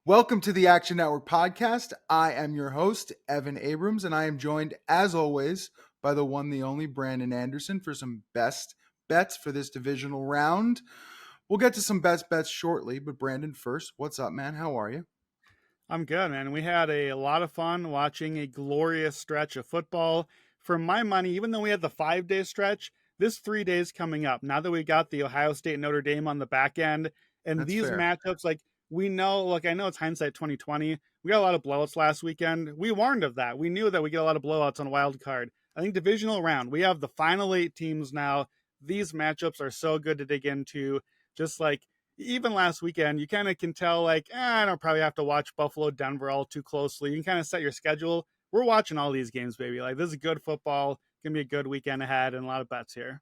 Welcome to the Action Network podcast. I am your host, Evan Abrams, and I am joined, as always, by the one, the only Brandon Anderson for some best bets for this divisional round. We'll get to some best bets shortly, but Brandon, first, what's up, man? How are you? I'm good, man. We had a lot of fun watching a glorious stretch of football. For my money, even though we had the 5 day stretch, this 3 days coming up, now that we got the Ohio State Notre Dame on the back end, and That's these fair. matchups, we know, I know it's hindsight 2020. We got a lot of blowouts last weekend. We warned of that. We knew that we get a lot of blowouts on wild card. I think divisional round, we have the final 8 teams now. These matchups are so good to dig into. Just even last weekend, you kind of can tell, I don't probably have to watch Buffalo, Denver all too closely. You can kind of set your schedule. We're watching all these games, baby. This is good football. Gonna be a good weekend ahead and a lot of bets here.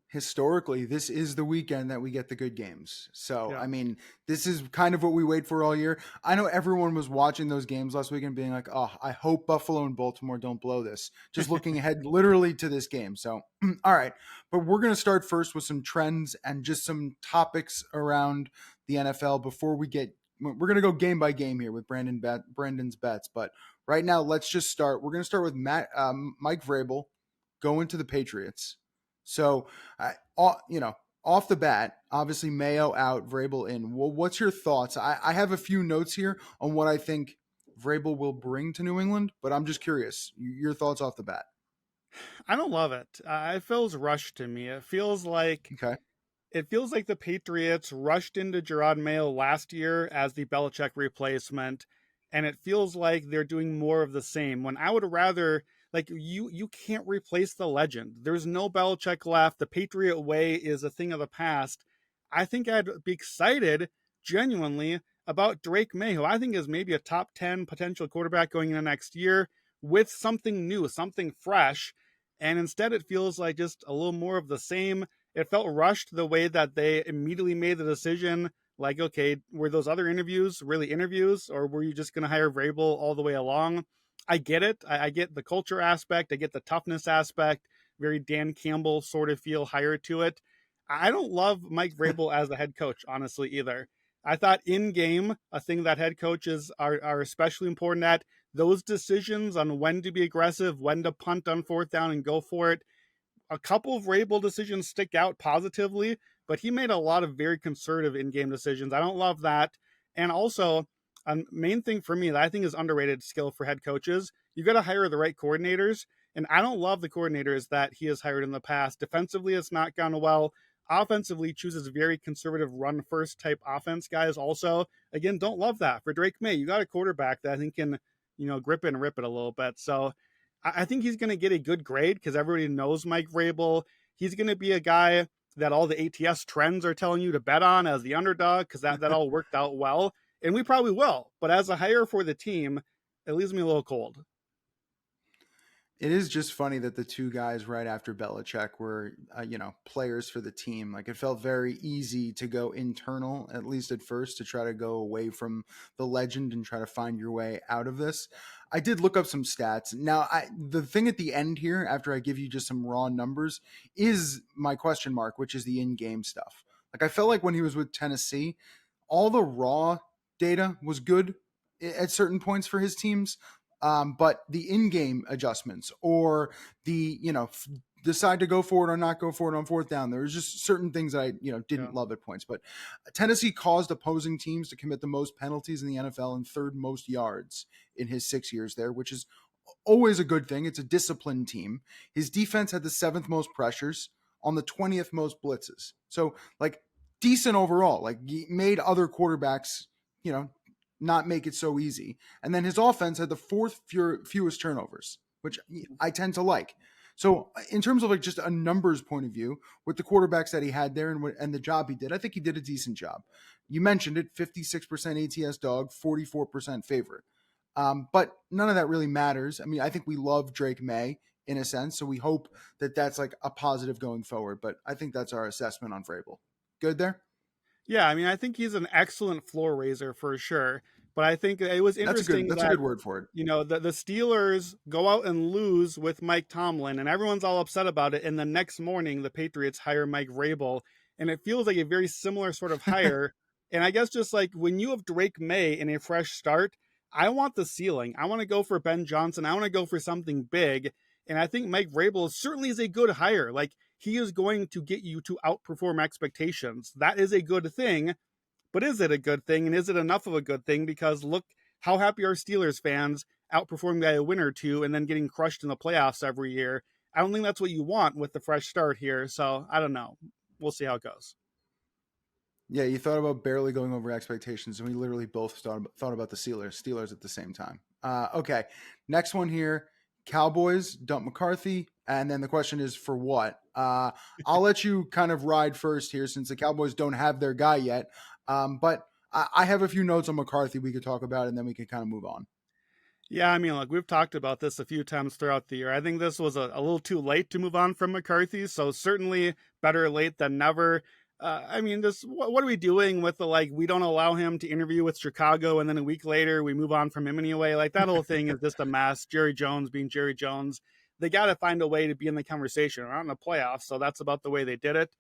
Historically, this is the weekend that we get the good games. So, Yeah. this is kind of what we wait for all year. I know everyone was watching those games last weekend being like, oh, I hope Buffalo and Baltimore don't blow this. Just looking ahead literally to this game. So, all right. But we're going to start first with some trends and just some topics around the NFL before we're going to go game by game here with Brandon's bets. But right now, let's just start. We're going to start with Mike Vrabel going to the Patriots. So, off the bat, obviously Mayo out, Vrabel in. Well, what's your thoughts? I have a few notes here on what I think Vrabel will bring to New England, but I'm just curious. Your thoughts off the bat. I don't love it. It feels rushed to me. Okay. It feels like the Patriots rushed into Gerard Mayo last year as the Belichick replacement, and it feels like they're doing more of the same. When I would rather, you can't replace the legend. There's no Belichick left. The Patriot way is a thing of the past. I think I'd be excited, genuinely, about Drake May, who I think is maybe a top 10 potential quarterback going into next year with something new, something fresh. And instead, it feels like just a little more of the same. It felt rushed the way that they immediately made the decision. Like, okay, were those other interviews really interviews, or were you just going to hire Vrabel all the way along? I get it. I get the culture aspect. I get the toughness aspect. Very Dan Campbell sort of feel higher to it. I don't love Mike Vrabel as the head coach, honestly, either. I thought in game, a thing that head coaches are especially important at, those decisions on when to be aggressive, when to punt on fourth down and go for it. A couple of Vrabel decisions stick out positively, but he made a lot of very conservative in-game decisions. I don't love that. And also, a main thing for me that I think is underrated skill for head coaches, you got to hire the right coordinators. And I don't love the coordinators that he has hired in the past. Defensively, it's not gone well. Offensively, chooses very conservative run first type offense guys. Also, again, don't love that for Drake May. You got a quarterback that I think can, grip it and rip it a little bit. So I think he's going to get a good grade because everybody knows Mike Vrabel. He's going to be a guy that all the ATS trends are telling you to bet on as the underdog because that all worked out well. And we probably will. But as a hire for the team, it leaves me a little cold. It is just funny that the two guys right after Belichick were, players for the team. Like it felt very easy to go internal, at least at first, to try to go away from the legend and try to find your way out of this. I did look up some stats. Now, the thing at the end here, after I give you just some raw numbers, is my question mark, which is the in-game stuff. Like I felt like when he was with Tennessee, all the raw data was good at certain points for his teams. But the in-game adjustments or the, decide to go for it or not go for it on fourth down. There was just certain things that I, didn't love at points. But Tennessee caused opposing teams to commit the most penalties in the NFL and third most yards in his 6 years there, which is always a good thing. It's a disciplined team. His defense had the seventh most pressures on the 20th most blitzes. So, decent overall. Like, he made other quarterbacks, not make it so easy. And then his offense had the fourth fewest turnovers, which I tend to like. So in terms of just a numbers point of view, with the quarterbacks that he had there and the job he did, I think he did a decent job. You mentioned it, 56% ATS dog, 44% favorite. But none of that really matters. I think we love Drake May in a sense, so we hope that that's a positive going forward. But I think that's our assessment on Vrabel. Good there? Yeah, I think he's an excellent floor raiser for sure. But I think it was interesting That's a that good word for it. the Steelers go out and lose with Mike Tomlin, and everyone's all upset about it. And the next morning, the Patriots hire Mike Vrabel, and it feels like a very similar sort of hire And I guess just like when you have Drake May in a fresh start, I want the ceiling. I want to go for Ben Johnson. I want to go for something big. And I think Mike Vrabel certainly is a good hire. Like he is going to get you to outperform expectations. That is a good thing. But is it a good thing? And is it enough of a good thing? Because look how happy our Steelers fans outperforming by a win or two and then getting crushed in the playoffs every year. I don't think that's what you want with the fresh start here. So I don't know. We'll see how it goes. Yeah, you thought about barely going over expectations, and we literally both thought about the Steelers at the same time. Okay, next one here: Cowboys dump McCarthy, and then the question is for what? I'll let you kind of ride first here, since the Cowboys don't have their guy yet. But I have a few notes on McCarthy we could talk about, and then we can kind of move on. Yeah, I mean, look, we've talked about this a few times throughout the year. I think this was a little too late to move on from McCarthy, so certainly better late than never. I mean, this what are we doing with the like? We don't allow him to interview with Chicago, and then a week later we move on from him anyway. Like that whole thing is just a mess. Jerry Jones being Jerry Jones, they got to find a way to be in the conversation. We're not in the playoffs, so that's about the way they did it.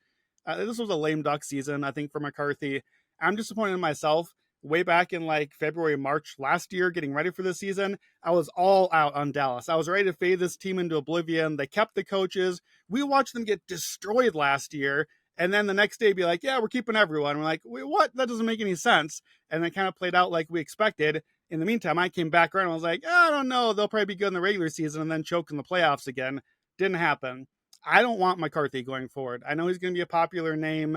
This was a lame duck season, I think, for McCarthy. I'm disappointed in myself. Way back in like February, March last year, getting ready for this season, I was all out on Dallas. I was ready to fade this team into oblivion. They kept the coaches. We watched them get destroyed last year. And then the next day be like, yeah, we're keeping everyone. We're like, wait, what? That doesn't make any sense. And then kind of played out like we expected. In the meantime, I came back around and was like, I don't know. They'll probably be good in the regular season and then choke in the playoffs again. Didn't happen. I don't want McCarthy going forward. I know he's going to be a popular name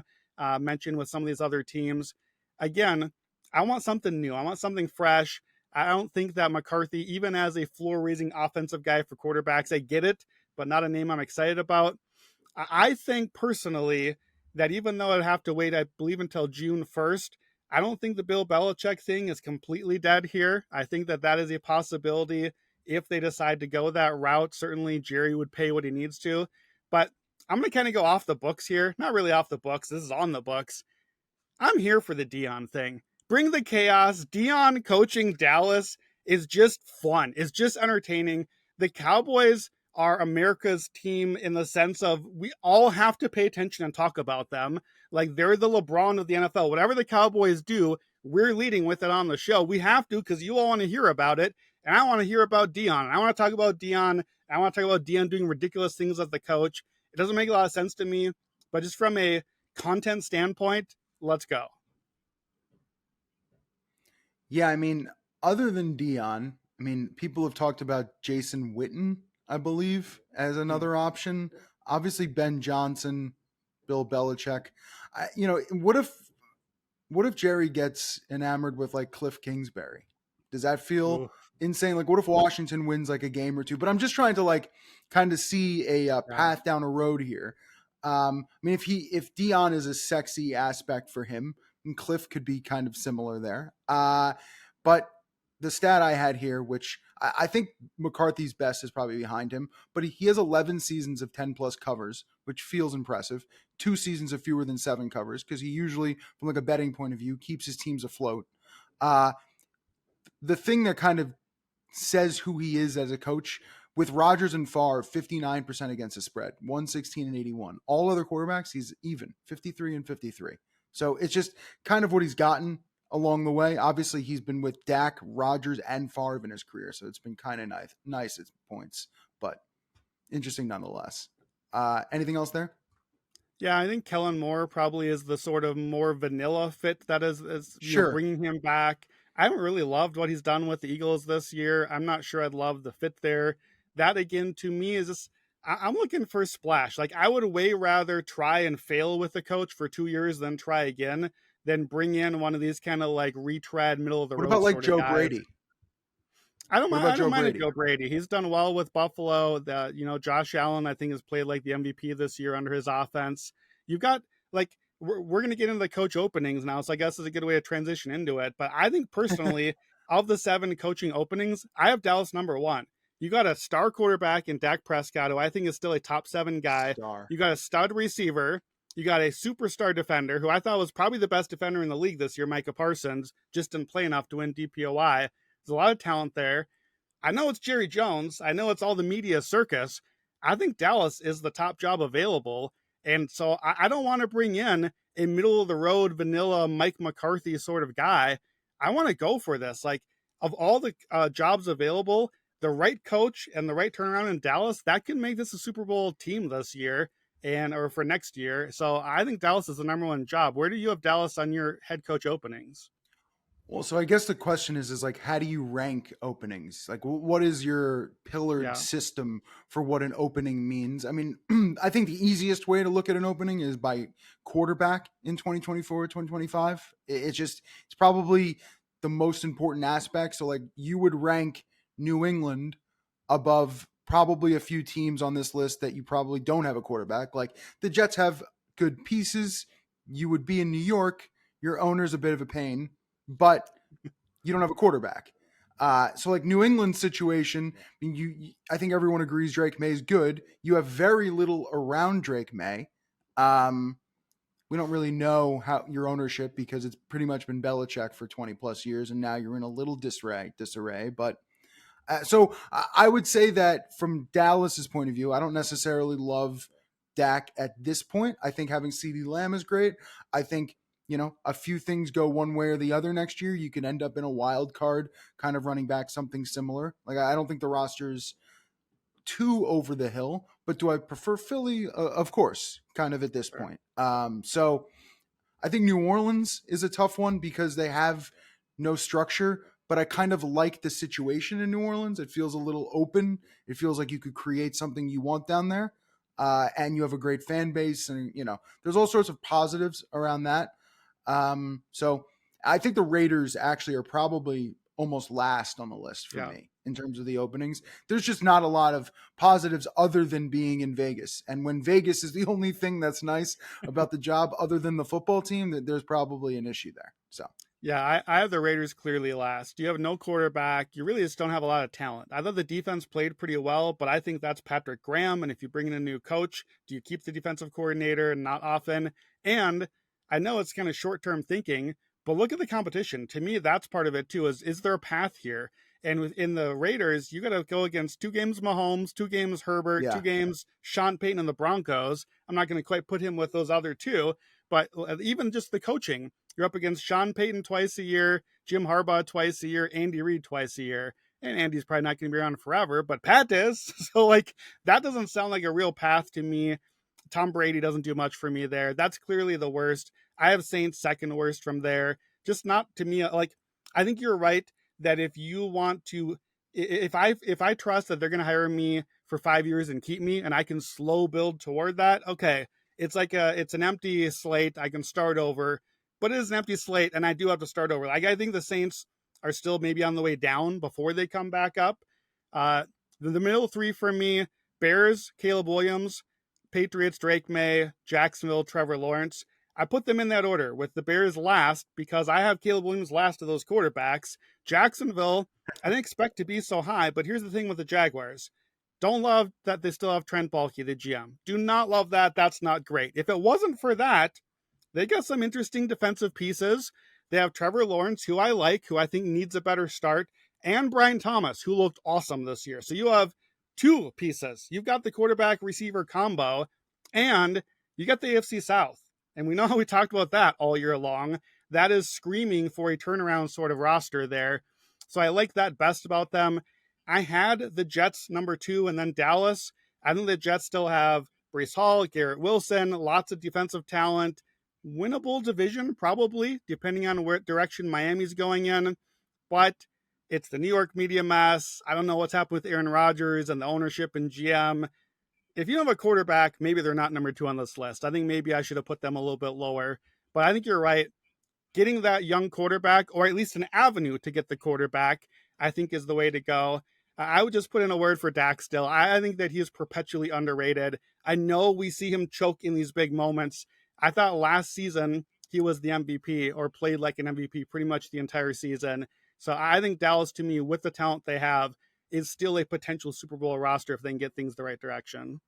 mentioned with some of these other teams. Again, I want something new. I want something fresh. I don't think that McCarthy, even as a floor raising offensive guy for quarterbacks, I get it, but not a name I'm excited about. I think personally that even though I'd have to wait, I believe, until June 1st, I don't think the Bill Belichick thing is completely dead here. I think that that is a possibility if they decide to go that route. Certainly, Jerry would pay what he needs to. But I'm going to kind of go off the books here. Not really off the books. This is on the books. I'm here for the Dion thing. Bring the chaos. Dion coaching Dallas is just fun. It's just entertaining. The Cowboys are America's team in the sense of we all have to pay attention and talk about them. Like they're the LeBron of the NFL. Whatever the Cowboys do, we're leading with it on the show. We have to because you all want to hear about it. And I want to hear about Dion. I want to talk about Dion. I want to talk about Dion doing ridiculous things as the coach. It doesn't make a lot of sense to me, but just from a content standpoint, let's go. Yeah, I mean, other than Dion, I mean, people have talked about Jason Witten, I believe, as another option. Obviously, Ben Johnson, Bill Belichick. What if Jerry gets enamored with like Cliff Kingsbury? Does that feel Ooh, insane? Like, what if Washington wins like a game or two? But I'm just trying to like kind of see a yeah. path down a road here. I mean, if Dion is a sexy aspect for him, and Cliff could be kind of similar there. But the stat I had here, which I think McCarthy's best is probably behind him, but he has 11 seasons of 10 plus covers, which feels impressive. 2 seasons of fewer than 7 covers, because he usually, from like a betting point of view, keeps his teams afloat. Uh, the thing that kind of says who he is as a coach with Rodgers and Favre, 59% against the spread, 116 and 81. All other quarterbacks, he's even 53 and 53. So it's just kind of what he's gotten along the way. Obviously, he's been with Dak, Rodgers, and Favre in his career, so it's been kind of nice at points, but interesting nonetheless. Anything else there? Yeah, I think Kellen Moore probably is the sort of more vanilla fit that is Sure. bringing him back. I haven't really loved what he's done with the Eagles this year. I'm not sure I'd love the fit there. That again to me is just I'm looking for a splash. Like I would way rather try and fail with the coach for 2 years than try again than bring in one of these kind of like retread middle of the What about road like sort of Joe guys. Brady? I don't What mind. about I don't Joe mind a Brady? Joe Brady. He's done well with Buffalo. That Josh Allen, I think, has played like the MVP this year under his offense. You've got like we're going to get into the coach openings now, so I guess it's a good way to transition into it. But I think personally, of the 7 coaching openings, I have Dallas number 1. You got a star quarterback in Dak Prescott, who I think is still a top 7 guy. Star. You got a stud receiver. You got a superstar defender, who I thought was probably the best defender in the league this year, Micah Parsons. Just didn't play enough to win DPOI. There's a lot of talent there. I know it's Jerry Jones. I know it's all the media circus. I think Dallas is the top job available. And so I don't want to bring in a middle of the road vanilla Mike McCarthy sort of guy, I want to go for this. Like, of all the jobs available, the right coach and the right turnaround in Dallas, that can make this a Super Bowl team this year and or for next year. So I think Dallas is the number one job. Where do you have Dallas on your head coach openings? Well, so I guess the question is like, how do you rank openings? Like, what is your pillared Yeah. system for what an opening means? I mean, I think the easiest way to look at an opening is by quarterback in 2024, 2025. It's just, it's probably the most important aspect. So, like, you would rank New England above probably a few teams on this list that you probably don't have a quarterback. Like, the Jets have good pieces. You would be in New York. Your owner's a bit of a pain, but you don't have a quarterback. So like New England's situation, I mean, I think everyone agrees Drake May is good. You have very little around Drake May. Um, we don't really know how your ownership because it's pretty much been Belichick for 20 plus years, and now you're in a little disarray. But so I would say that from Dallas's point of view, I don't necessarily love Dak at this point. I think having CeeDee Lamb is great. I think, a few things go one way or the other next year. You could end up in a wild card kind of running back something similar. Like, I don't think the roster's too over the hill, but do I prefer Philly? Of course, kind of at this Sure. point. So I think New Orleans is a tough one because they have no structure, but I kind of like the situation in New Orleans. It feels a little open. It feels like you could create something you want down there. And you have a great fan base, and there's all sorts of positives around that. So I think the Raiders actually are probably almost last on the list for Yeah. me in terms of the openings. There's just not a lot of positives other than being in Vegas. And when Vegas is the only thing that's nice about the job other than the football team, that there's probably an issue there. So Yeah, I have the Raiders clearly last. You have no quarterback. You really just don't have a lot of talent. I thought the defense played pretty well, but I think that's Patrick Graham. And if you bring in a new coach, do you keep the defensive coordinator? Not often. And I know it's kind of short term thinking, but look at the competition. To me, that's part of it too. Is there a path here? And within the Raiders, you got to go against 2 games Mahomes, 2 games Herbert, two yeah, games Sean Payton and the Broncos. I'm not going to quite put him with those other two, but even just the coaching, you're up against Sean Payton twice a year, Jim Harbaugh twice a year, Andy Reid twice a year. And Andy's probably not going to be around forever, but Pat is. So, like, that doesn't sound like a real path to me. Tom Brady doesn't do much for me there. That's clearly the worst. I have Saints second worst from there. Just not to me. Like, I think you're right that if you want to, if I trust that they're going to hire me for 5 years and keep me, and I can slow build toward that, okay, it's an empty slate. I can start over, but it is an empty slate, and I do have to start over. Like, I think the Saints are still maybe on the way down before they come back up. Uh, the middle three for me: Bears, Caleb Williams; Patriots, Drake May; Jacksonville, Trevor Lawrence. I put them in that order, with the Bears last because I have Caleb Williams last of those quarterbacks. Jacksonville, I didn't expect to be so high, but here's the thing with the Jaguars. Don't love that they still have Trent Baalke, the GM. Do not love that. That's not great. If it wasn't for that, they got some interesting defensive pieces. They have Trevor Lawrence, who I like, who I think needs a better start, and Brian Thomas, who looked awesome this year. So you have two pieces. You've got the quarterback receiver combo, and you got the AFC South. And we know how we talked about that all year long. That is screaming for a turnaround sort of roster there. So I like that best about them. I had the Jets number 2 and then Dallas. I think the Jets still have Brees Hall, Garrett Wilson, lots of defensive talent. Winnable division, probably, depending on what direction Miami's going in. But it's the New York media mess. I don't know what's happened with Aaron Rodgers and the ownership and GM. If you have a quarterback, maybe they're not number 2 on this list. I think maybe I should have put them a little bit lower. But I think you're right. Getting that young quarterback, or at least an avenue to get the quarterback, I think is the way to go. I would just put in a word for Dak still. I think that he is perpetually underrated. I know we see him choke in these big moments. I thought last season he was the MVP, or played like an MVP pretty much the entire season. So I think Dallas, to me, with the talent they have, is still a potential Super Bowl roster if they can get things the right direction.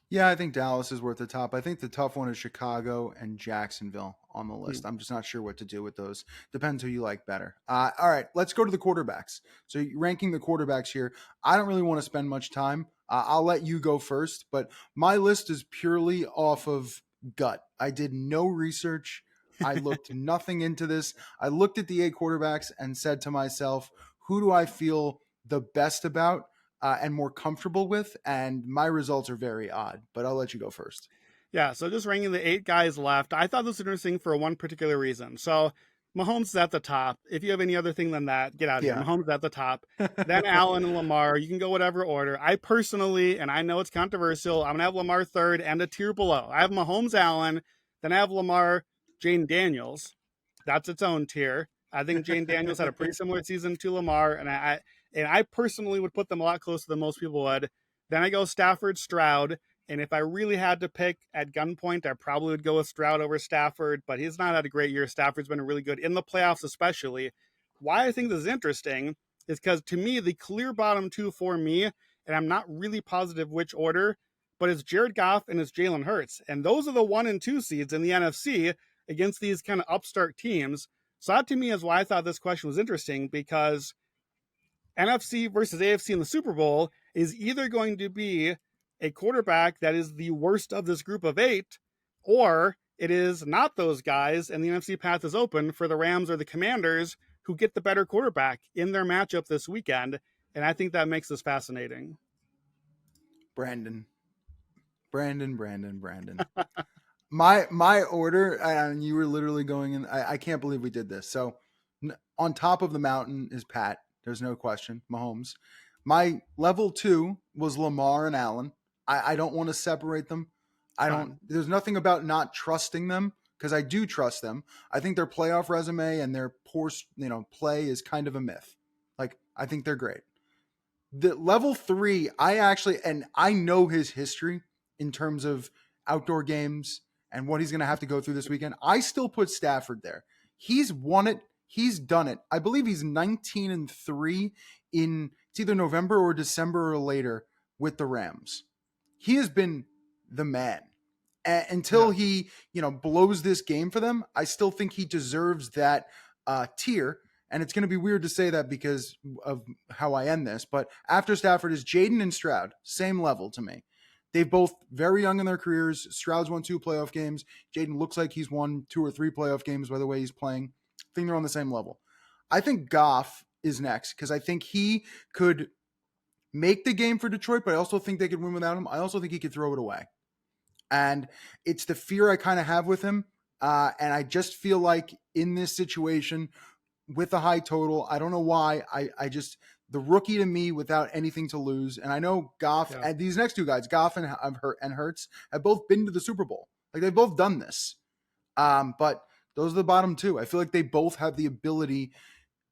yeah, I think Dallas is worth the top. I think the tough one is Chicago and Jacksonville on the Hmm. list. I'm just not sure what to do with those. Depends who you like better. All right, let's go to the quarterbacks. So ranking the quarterbacks here, I don't really want to spend much time. I'll let you go first, but my list is purely off of gut. I did no research. I looked nothing into this. I looked at the 8 quarterbacks and said to myself, who do I feel the best about and more comfortable with? And my results are very odd, but I'll let you go first. Yeah, so just ranking the 8 guys left, I thought this was interesting for one particular reason. So Mahomes is at the top. If you have any other thing than that, get out of here. Yeah. Mahomes is at the top. Then Allen and Lamar. You can go whatever order. I personally, and I know it's controversial, I'm gonna have Lamar third and a tier below. I have Mahomes, Allen, then I have Lamar, Jane Daniels. That's its own tier. I think Jane Daniels had a pretty similar season to Lamar, and I personally would put them a lot closer than most people would. Then I go Stafford, Stroud. And if I really had to pick at gunpoint, I probably would go with Stroud over Stafford, but he's not had a great year. Stafford's been really good in the playoffs, especially. Why I think this is interesting is because to me, the clear bottom two for me, and I'm not really positive which order, but it's Jared Goff and it's Jalen Hurts. And those are the 1 and 2 seeds in the NFC against these kind of upstart teams. So that to me is why I thought this question was interesting, because NFC versus AFC in the Super Bowl is either going to be a quarterback that is the worst of this group of 8, or it is not those guys, and the NFC path is open for the Rams or the Commanders, who get the better quarterback in their matchup this weekend. And I think that makes this fascinating. Brandon. Brandon. My order, and you were literally going in. I can't believe we did this. So on top of the mountain is Pat. There's no question. Mahomes. My level 2 was Lamar and Allen. I don't want to separate them. I don't. There's nothing about not trusting them, because I do trust them. I think their playoff resume and their poor, play is kind of a myth. Like, I think they're great. The level 3, I know his history in terms of outdoor games and what he's going to have to go through this weekend. I still put Stafford there. He's won it. He's done it. I believe he's 19-3 in it's either November or December or later with the Rams. He has been the man. Until he, blows this game for them, I still think he deserves that tier. And it's going to be weird to say that because of how I end this. But after Stafford is Jaden and Stroud, same level to me. They've both very young in their careers. Stroud's won 2 playoff games. Jaden looks like he's won 2 or 3 playoff games by the way he's playing. I think they're on the same level. I think Goff is next because I think he could make the game for Detroit, but I also think they could win without him. I also think he could throw it away. And it's the fear I kind of have with him. And I just feel like in this situation with a high total, I don't know why. I just, the rookie to me without anything to lose. And I know Goff and these next 2 guys, Goff and Hurts, have both been to the Super Bowl. Like, they've both done this. But those are the bottom 2. I feel like they both have the ability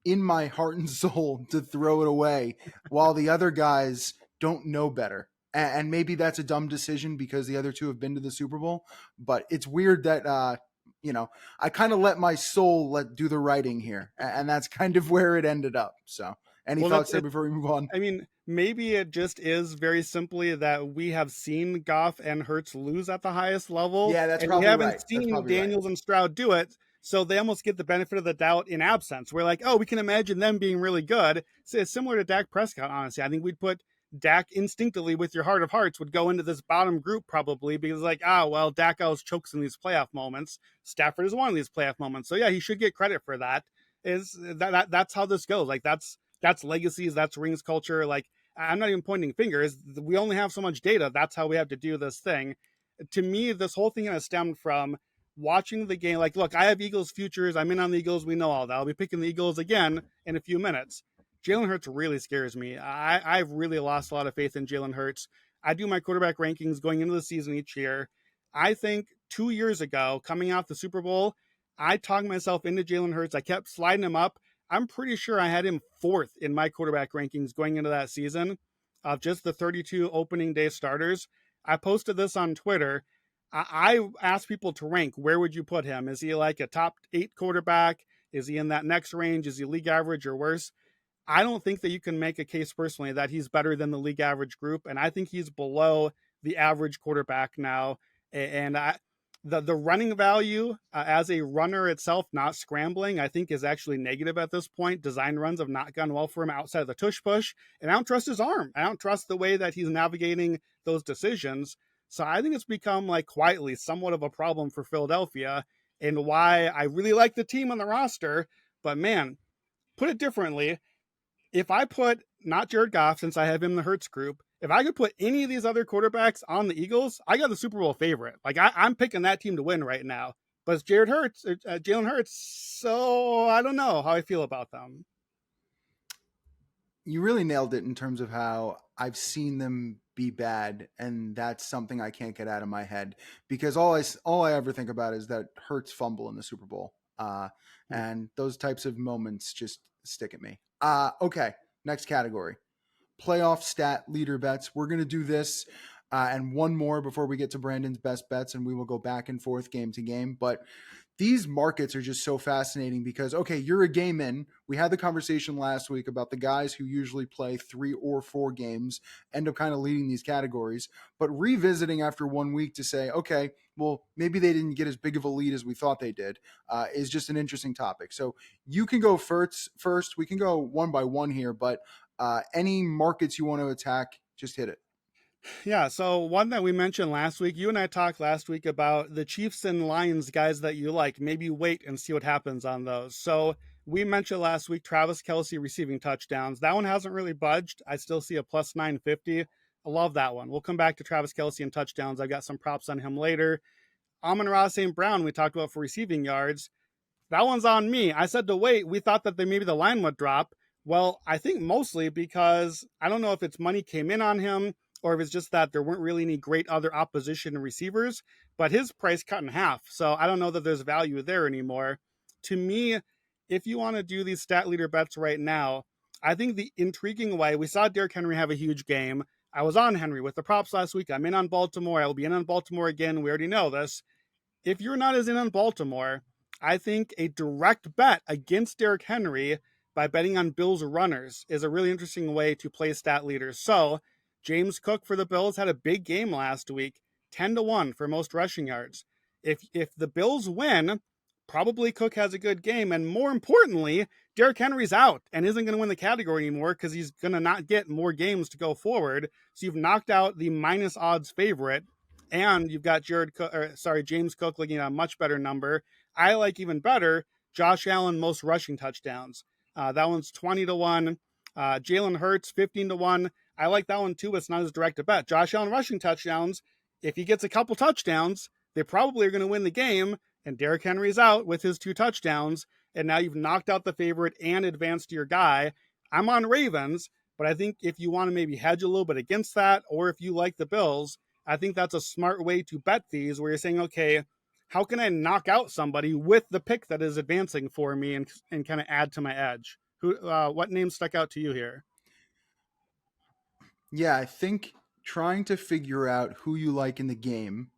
in my heart and soul to throw it away, while the other guys don't know better. And maybe that's a dumb decision because the other 2 have been to the Super Bowl. But it's weird that, I kind of let my soul do the writing here. And that's kind of where it ended up. So any thoughts there before we move on? I mean, maybe it just is very simply that we have seen Goff and Hurts lose at the highest level. Yeah, that's and probably we haven't right. seen Daniels and Stroud do it. So they almost get the benefit of the doubt in absence. We're like, oh, we can imagine them being really good. So it's similar to Dak Prescott, honestly. I think we'd put Dak instinctively, with your heart of hearts, would go into this bottom group probably because, like, well, Dak always chokes in these playoff moments. Stafford is one of these playoff moments. So yeah, he should get credit for that. That's how this goes. Like, that's legacies, that's rings culture. Like, I'm not even pointing fingers. We only have so much data. That's how we have to do this thing. To me, this whole thing has stemmed from watching the game. Like, look, I have Eagles futures. I'm in on the Eagles. We know all that. I'll be picking the Eagles again in a few minutes. Jalen Hurts really scares me. I've really lost a lot of faith in Jalen Hurts. I do my quarterback rankings going into the season each year. I think 2 years ago, coming off the Super Bowl, I talked myself into Jalen Hurts. I kept sliding him up. I'm pretty sure I had him 4th in my quarterback rankings going into that season of just the 32 opening day starters. I posted this on Twitter. I asked people to rank, where would you put him? Is he like a top 8 quarterback? Is he in that next range? Is he league average or worse? I don't think that you can make a case personally that he's better than the league average group. And I think he's below the average quarterback now. And the running value as a runner itself, not scrambling, I think is actually negative at this point. Design runs have not gone well for him outside of the tush push. And I don't trust his arm. I don't trust the way that he's navigating those decisions. So I think it's become like quietly somewhat of a problem for Philadelphia, and why I really like the team on the roster. But man, put it differently, if I put not Jared Goff, since I have him in the Hurts group, if I could put any of these other quarterbacks on the Eagles, I got the Super Bowl favorite. Like I'm picking that team to win right now. But it's Jared Hurts, Jalen Hurts, so I don't know how I feel about them. You really nailed it in terms of how I've seen them be bad, and that's something I can't get out of my head because all I ever think about is that Hurts fumble in the Super Bowl, and those types of moments just stick at me. Okay, next category: playoff stat leader bets. We're gonna do this. And one more before we get to Brandon's best bets, and we will go back and forth game to game. But these markets are just so fascinating because, okay, you're a game in. We had the conversation last week about the guys who usually play 3 or 4 games end up kind of leading these categories. But revisiting after 1 week to say, okay, well, maybe they didn't get as big of a lead as we thought they did, is just an interesting topic. So you can go first. We can go one by one here, but any markets you want to attack, just hit it. Yeah, so one that we mentioned last week, you and I talked last week about the Chiefs and Lions guys that you like. Maybe wait and see what happens on those. So we mentioned last week Travis Kelce receiving touchdowns. That one hasn't really budged. I still see a plus 950. I love that one. We'll come back to Travis Kelce and touchdowns. I've got some props on him later. Amon-Ra St. Brown, we talked about for receiving yards. That one's on me. I said to wait. We thought that maybe the line would drop. Well, I think mostly because I don't know if it's money came in on him or if it's just that there weren't really any great other opposition receivers, but his price cut in half. So I don't know that there's value there anymore. To me, if you want to do these stat leader bets right now, I think the intriguing way we saw Derrick Henry have a huge game. I was on Henry with the props last week. I'm in on Baltimore. I will be in on Baltimore again. We already know this. If you're not as in on Baltimore, I think a direct bet against Derrick Henry by betting on Bills runners is a really interesting way to play stat leaders. So, James Cook for the Bills had a big game last week, 10-1 for most rushing yards. If the Bills win, probably Cook has a good game, and more importantly, Derrick Henry's out and isn't going to win the category anymore because he's going to not get more games to go forward. So you've knocked out the minus odds favorite, and you've got James Cook looking at a much better number. I like even better Josh Allen most rushing touchdowns. That one's 20-1. Jalen Hurts 15-1. I like that one too, but it's not as direct a bet. Josh Allen rushing touchdowns. If he gets a couple touchdowns, they probably are going to win the game. And Derrick Henry's out with his 2 touchdowns. And now you've knocked out the favorite and advanced your guy. I'm on Ravens, but I think if you want to maybe hedge a little bit against that, or if you like the Bills, I think that's a smart way to bet these where you're saying, okay, how can I knock out somebody with the pick that is advancing for me and kind of add to my edge? What names stuck out to you here? Yeah, I think trying to figure out who you like in the game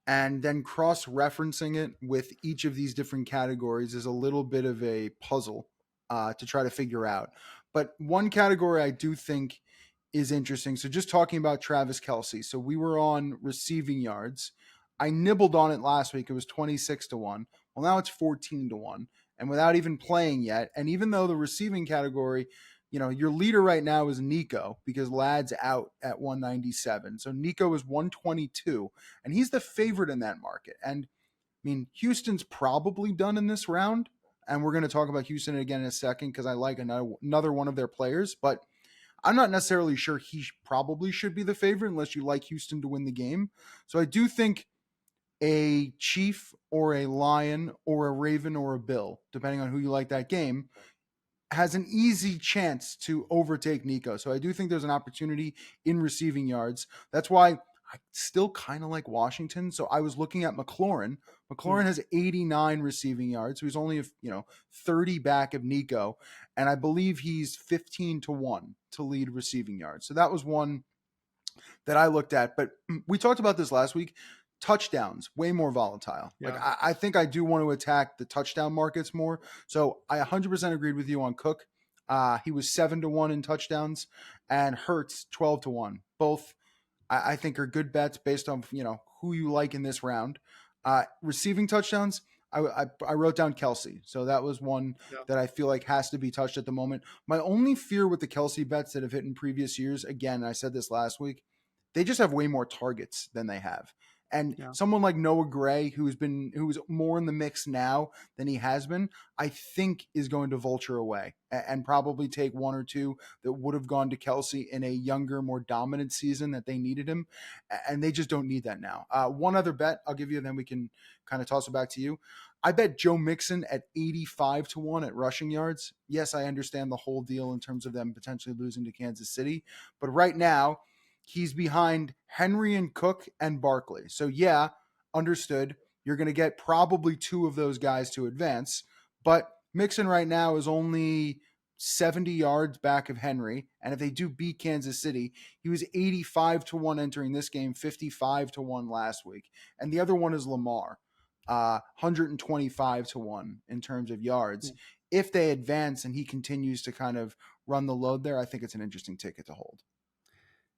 and then cross referencing it with each of these different categories is a little bit of a puzzle to try to figure out. But one category I do think is interesting. So just talking about Travis Kelce. So we were on receiving yards. I nibbled on it last week. It was 26-1. Well, now it's 14-1. And without even playing yet, and even though the receiving category, your leader right now is Nico because Ladd's out at 197. So Nico is 122, and he's the favorite in that market. And I mean, Houston's probably done in this round, and we're going to talk about Houston again in a second because I like another one of their players, but I'm not necessarily sure he probably should be the favorite unless you like Houston to win the game. So I do think a Chief or a Lion or a Raven or a Bill, depending on who you like that game, has an easy chance to overtake Nico. So I do think there's an opportunity in receiving yards. That's why I still kind of like Washington. So I was looking at McLaurin. McLaurin has 89 receiving yards. So he's only 30 back of Nico. And I believe he's 15-1 to lead receiving yards. So that was one that I looked at. But we talked about this last week. Touchdowns, way more volatile. Yeah. Like I think I do want to attack the touchdown markets more. So I 100% agreed with you on Cook. He was 7-1 in touchdowns, and Hurts 12-1. Both I think are good bets based on who you like in this round. Receiving touchdowns, I wrote down Kelce. So that was one that I feel like has to be touched at the moment. My only fear with the Kelce bets that have hit in previous years, again, I said this last week, they just have way more targets than they have. And Yeah. someone like Noah Gray, who's more in the mix now than he has been, I think is going to vulture away and probably take one or two that would have gone to Kelce in a younger, more dominant season that they needed him. And they just don't need that now. One other bet I'll give you, then we can kind of toss it back to you. I bet Joe Mixon at 85 to 1 at rushing yards. Yes, I understand the whole deal in terms of them potentially losing to Kansas City. But right now, he's behind Henry and Cook and Barkley. So, yeah, understood. You're going to get probably two of those guys to advance. But Mixon right now is only 70 yards back of Henry. And if they do beat Kansas City, he was 85 to 1 entering this game, 55 to 1 last week. And the other one is Lamar, 125 to 1 in terms of yards. If they advance and he continues to kind of run the load there, I think it's an interesting ticket to hold.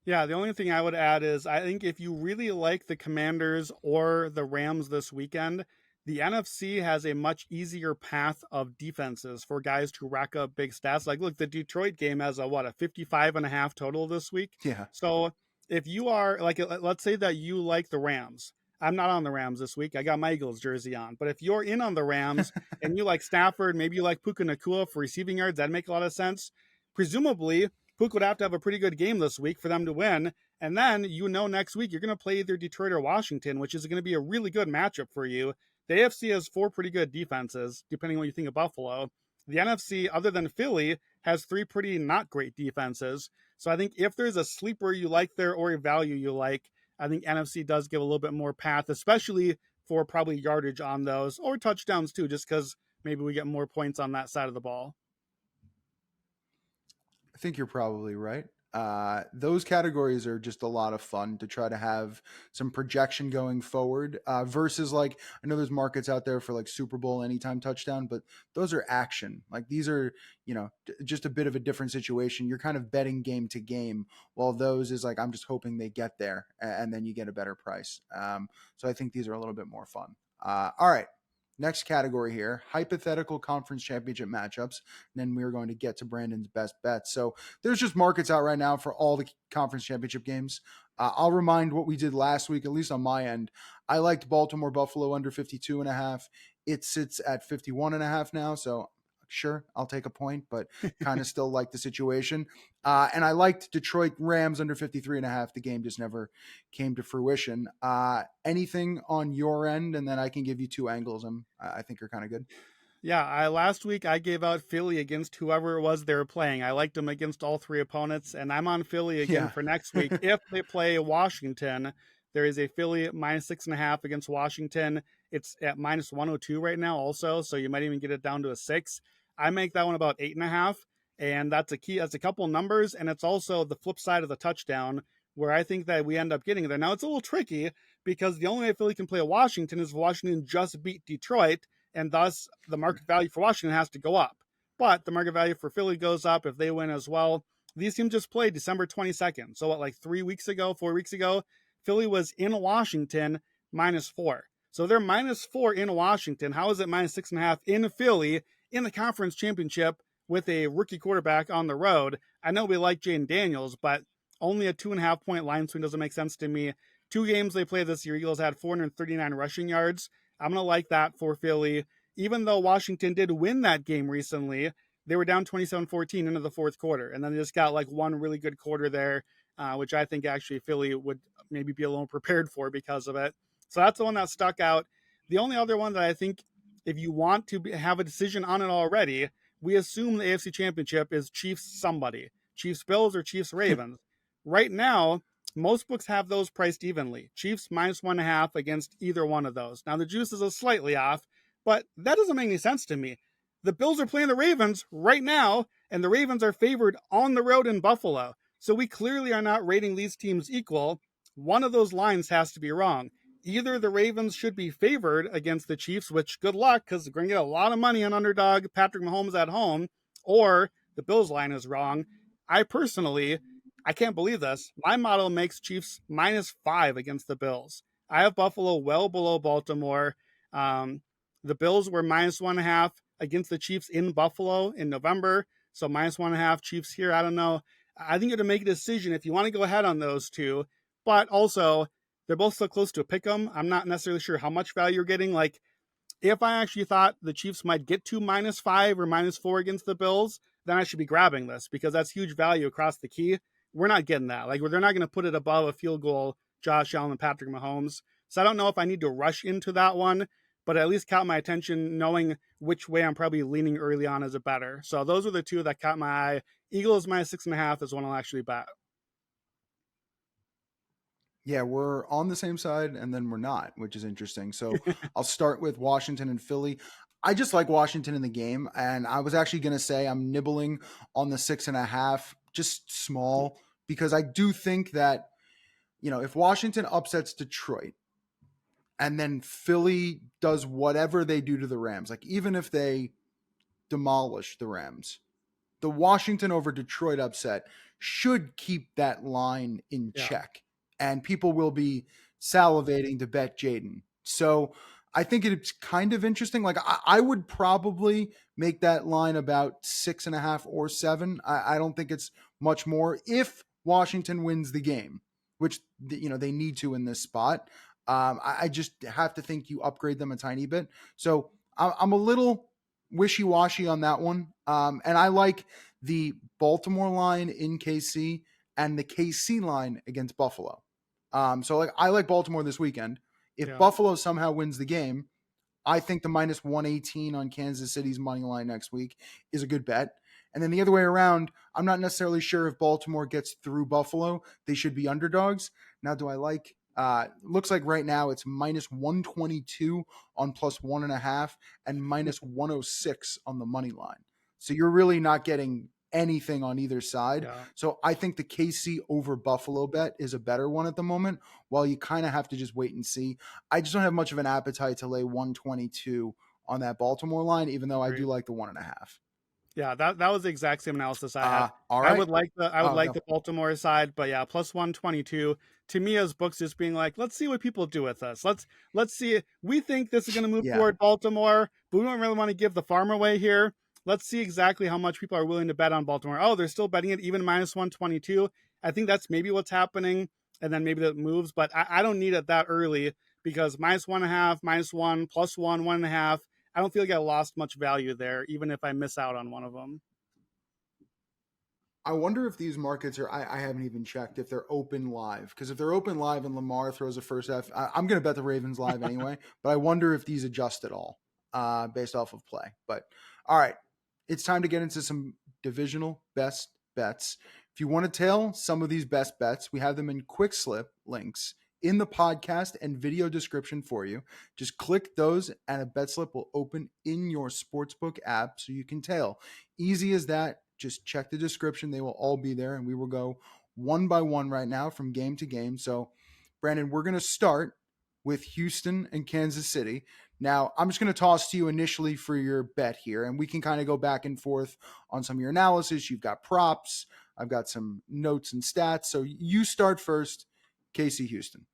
Yeah, the only thing I would add is I think if you really like the Commanders or the Rams this weekend, the NFC has a much easier path of defenses for guys to rack up big stats. Like, look, the Detroit game has a 55.5 total this week. Yeah. So if you are like, let's say that you like the Rams. I'm not on the Rams this week. I got my Eagles jersey on. But if you're in on the Rams and you like Stafford, maybe you like Puka Nacua for receiving yards, that'd make a lot of sense. Presumably, Puka would have to have a pretty good game this week for them to win. And then, next week you're going to play either Detroit or Washington, which is going to be a really good matchup for you. The AFC has four pretty good defenses, depending on what you think of Buffalo. The NFC, other than Philly, has three pretty not great defenses. So I think if there's a sleeper you like there or a value you like, I think NFC does give a little bit more path, especially for probably yardage on those or touchdowns too, just because maybe we get more points on that side of the ball. I think you're probably right. Those categories are just a lot of fun to try to have some projection going forward versus like I know there's markets out there for like Super Bowl anytime touchdown, but those are action. Like these are, just a bit of a different situation. You're kind of betting game to game, while those is like I'm just hoping they get there and then you get a better price. So I think these are a little bit more fun. All right. Next category here, hypothetical conference championship matchups. And then we're going to get to Brandon's best bets. So there's just markets out right now for all the conference championship games. I'll remind what we did last week, at least on my end. I liked Baltimore Buffalo under 52.5. It sits at 51.5 now. So sure, I'll take a point, but kind of still like the situation. And I liked Detroit Rams under 53.5. The game just never came to fruition. Anything on your end, and then I can give you two angles I think are kind of good. Yeah, last week I gave out Philly against whoever it was they were playing. I liked them against all three opponents, and I'm on Philly again Yeah. for next week. If they play Washington, there is a Philly minus 6.5 against Washington. It's at minus 102 right now, also, so you might even get it down to a 6. I make that one about 8.5, and that's a key. That's a couple numbers, and it's also the flip side of the touchdown where I think that we end up getting there. Now it's a little tricky because the only way Philly can play Washington is if Washington just beat Detroit, and thus the market value for Washington has to go up. But the market value for Philly goes up if they win as well. These teams just played December 22nd. So, like 4 weeks ago, Philly was in Washington -4. So they're -4 in Washington. How is it -6.5 in Philly in the conference championship with a rookie quarterback on the road? I know we like Jaden Daniels, but only a 2.5 point line swing doesn't make sense to me. 2 games they played this year, Eagles had 439 rushing yards. I'm going to like that for Philly. Even though Washington did win that game recently, they were down 27-14 into the fourth quarter. And then they just got like one really good quarter there, which I think actually Philly would maybe be a little prepared for because of it. So that's the one that stuck out. The only other one that I think if you want to have a decision on it already, we assume the AFC Championship is Chiefs somebody. Chiefs Bills or Chiefs Ravens. Right now, most books have those priced evenly. Chiefs -1.5 against either one of those. Now, the juice is slightly off, but that doesn't make any sense to me. The Bills are playing the Ravens right now, and the Ravens are favored on the road in Buffalo. So we clearly are not rating these teams equal. One of those lines has to be wrong. Either the Ravens should be favored against the Chiefs, which good luck, because they're going to get a lot of money on underdog Patrick Mahomes at home, or the Bills line is wrong. I can't believe this. My model makes Chiefs -5 against the Bills. I have Buffalo well below Baltimore. The Bills were -1.5 against the Chiefs in Buffalo in November. So -1.5 Chiefs here. I don't know. I think you have to make a decision. If you want to go ahead on those two, But also, they're both so close to a pick 'em. I'm not necessarily sure how much value you're getting. Like, if I actually thought the Chiefs might get to -5 or -4 against the Bills, then I should be grabbing this because that's huge value across the key. We're not getting that. Like, they're not going to put it above a field goal, Josh Allen and Patrick Mahomes. So I don't know if I need to rush into that one, but at least caught my attention knowing which way I'm probably leaning early on is a better. So those are the two that caught my eye. Eagles -6.5 is one I'll actually bet. Yeah, we're on the same side and then we're not, which is interesting. So I'll start with Washington and Philly. I just like Washington in the game. And I was actually going to say I'm nibbling on the 6.5, just small, because I do think that, if Washington upsets Detroit and then Philly does whatever they do to the Rams, like even if they demolish the Rams, the Washington over Detroit upset should keep that line in Yeah. check. And people will be salivating to bet Jaden. So I think it's kind of interesting. Like I would probably make that line about 6.5 or 7. I don't think it's much more if Washington wins the game, which they need to in this spot. I just have to think you upgrade them a tiny bit. So I'm a little wishy-washy on that one. And I like the Baltimore line in KC and the KC line against Buffalo. So like I like Baltimore this weekend. If Yeah. Buffalo somehow wins the game, I think the -118 on Kansas City's money line next week is a good bet. And then the other way around, I'm not necessarily sure if Baltimore gets through Buffalo. They should be underdogs. Now, do I like? Looks like right now it's -122 on +1.5 and -106 on the money line. So you're really not getting anything on either side. Yeah. So I think the KC over Buffalo bet is a better one at the moment, while you kind of have to just wait and see. I just don't have much of an appetite to lay 122 on that Baltimore line, even though I do Agreed. like the 1.5. Yeah, that was the exact same analysis I had. All I right. would like Oh, the Baltimore side, but yeah, +122 to me as books just being like, let's see what people do with us. Let's see. We think this is going to move yeah. toward Baltimore, but we don't really want to give the farm away here. Let's see exactly how much people are willing to bet on Baltimore. Oh, they're still betting it even -122. I think that's maybe what's happening, and then maybe that moves, but I don't need it that early because -1.5, -1, +1, 1.5. I don't feel like I lost much value there, even if I miss out on one of them. I wonder if these markets are, I haven't even checked if they're open live. Because if they're open live and Lamar throws a first half, I'm going to bet the Ravens live anyway. But I wonder if these adjust at all based off of play. But all right, it's time to get into some divisional best bets. If you want to tail some of these best bets, we have them in quick slip links in the podcast and video description for you. Just click those and a bet slip will open in your sportsbook app so you can tail. Easy as that. Just check the description. They will all be there, and we will go one by one right now from game to game. So, Brandon, we're going to start with Houston and Kansas City. Now, I'm just going to toss to you initially for your bet here, and we can kind of go back and forth on some of your analysis. You've got props. I've got some notes and stats. So you start first, KC Houston.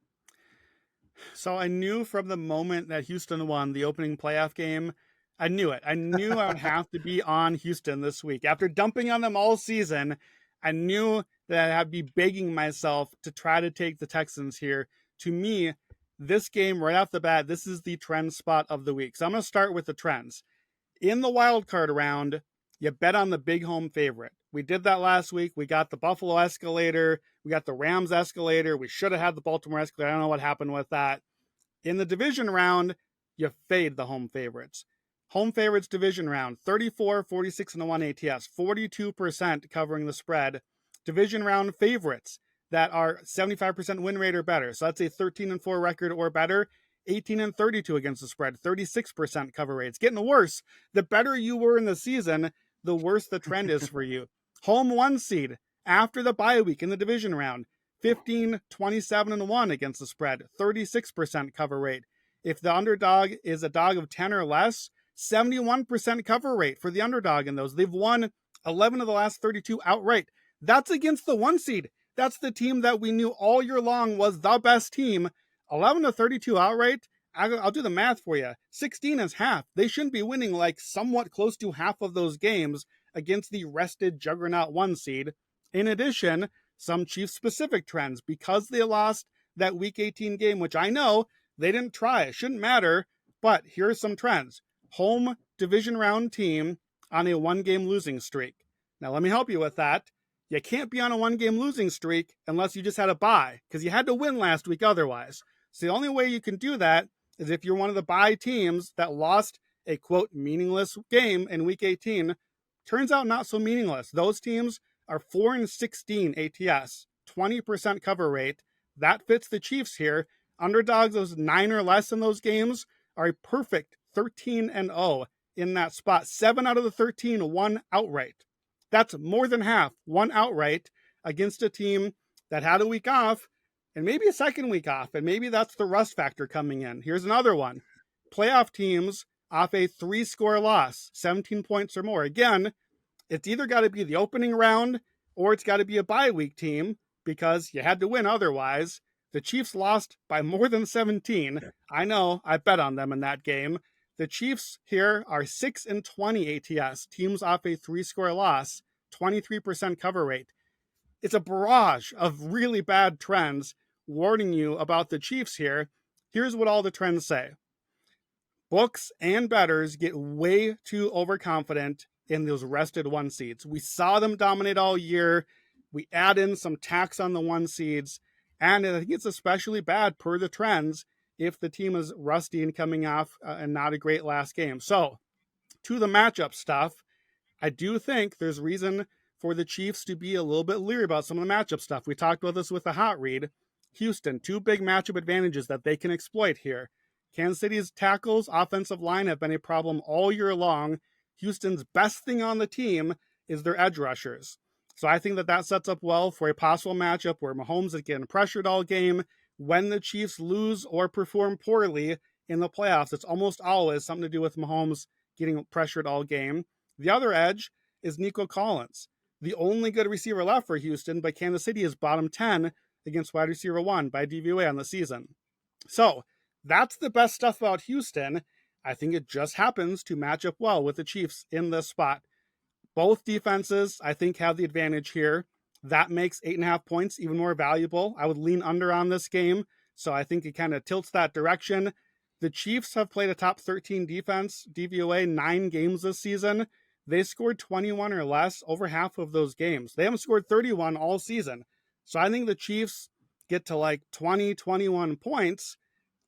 So I knew from the moment that Houston won the opening playoff game, I knew it. I knew I would have to be on Houston this week. After dumping on them all season, I knew that I'd be begging myself to try to take the Texans here. To me, this game right off the bat, this is the trend spot of the week. So I'm going to start with the trends. In the wild card round, you bet on the big home favorite. We did that last week. We got the Buffalo escalator. We got the Rams escalator. We should have had the Baltimore escalator. I don't know what happened with that. In the division round, you fade the home favorites. Home favorites division round, 34, 46, and 1 ATS, 42% covering the spread. Division round favorites that are 75% win rate or better. So that's a 13-4 record or better. 18-32 against the spread, 36% cover rates. Getting worse. The better you were in the season, the worse the trend is for you. Home 1 seed after the bye week in the division round, 15, 27, and 1 against the spread, 36% cover rate. If the underdog is a dog of 10 or less, 71% cover rate for the underdog in those. They've won 11 of the last 32 outright. That's against the 1 seed. That's the team that we knew all year long was the best team. 11 to 32 outright. I'll do the math for you. 16 is half. They shouldn't be winning like somewhat close to half of those games against the rested juggernaut 1 seed. In addition, some Chiefs specific trends because they lost that week 18 game, which I know they didn't try. It shouldn't matter, but here are some trends. Home division round team on a 1-game losing streak. Now, let me help you with that. You can't be on a 1-game losing streak unless you just had a bye, because you had to win last week otherwise. So the only way you can do that is if you're one of the bye teams that lost a quote meaningless game in week 18. Turns out not so meaningless. Those teams are 4-16 ATS, 20% cover rate. That fits the Chiefs here. Underdogs, those 9 or less in those games, are a perfect 13-0 in that spot. 7 out of the 13 won outright. That's more than half, won outright against a team that had a week off and maybe a second week off. And maybe that's the rust factor coming in. Here's another one. Playoff teams off a 3-score loss, 17 points or more. Again, it's either got to be the opening round or it's got to be a bye week team because you had to win otherwise. The Chiefs lost by more than 17. I know, I bet on them in that game. The Chiefs here are 6-20 ATS, teams off a 3-score loss, 23% cover rate. It's a barrage of really bad trends warning you about the Chiefs here. Here's what all the trends say. Books and bettors get way too overconfident in those rested 1 seeds. We saw them dominate all year. We add in some tax on the 1 seeds. And I think it's especially bad per the trends if the team is rusty and coming off and not a great last game. So to the matchup stuff, I do think there's reason for the Chiefs to be a little bit leery about some of the matchup stuff. We talked about this with the hot read. Houston, 2 big matchup advantages that they can exploit here. Kansas City's tackles, offensive line have been a problem all year long. Houston's best thing on the team is their edge rushers. So I think that sets up well for a possible matchup where Mahomes is getting pressured all game. When the Chiefs lose or perform poorly in the playoffs, it's almost always something to do with Mahomes getting pressured all game. The other edge is Nico Collins, the only good receiver left for Houston, but Kansas City is bottom 10 against wide receiver 1 by DVOA on the season. So that's the best stuff about Houston. I think it just happens to match up well with the Chiefs in this spot. Both defenses, I think, have the advantage here. That makes 8.5 points even more valuable. I would lean under on this game, so I think it kind of tilts that direction. The Chiefs have played a top 13 defense, DVOA, 9 games this season. They scored 21 or less over half of those games. They haven't scored 31 all season. So I think the Chiefs get to like 20, 21 points.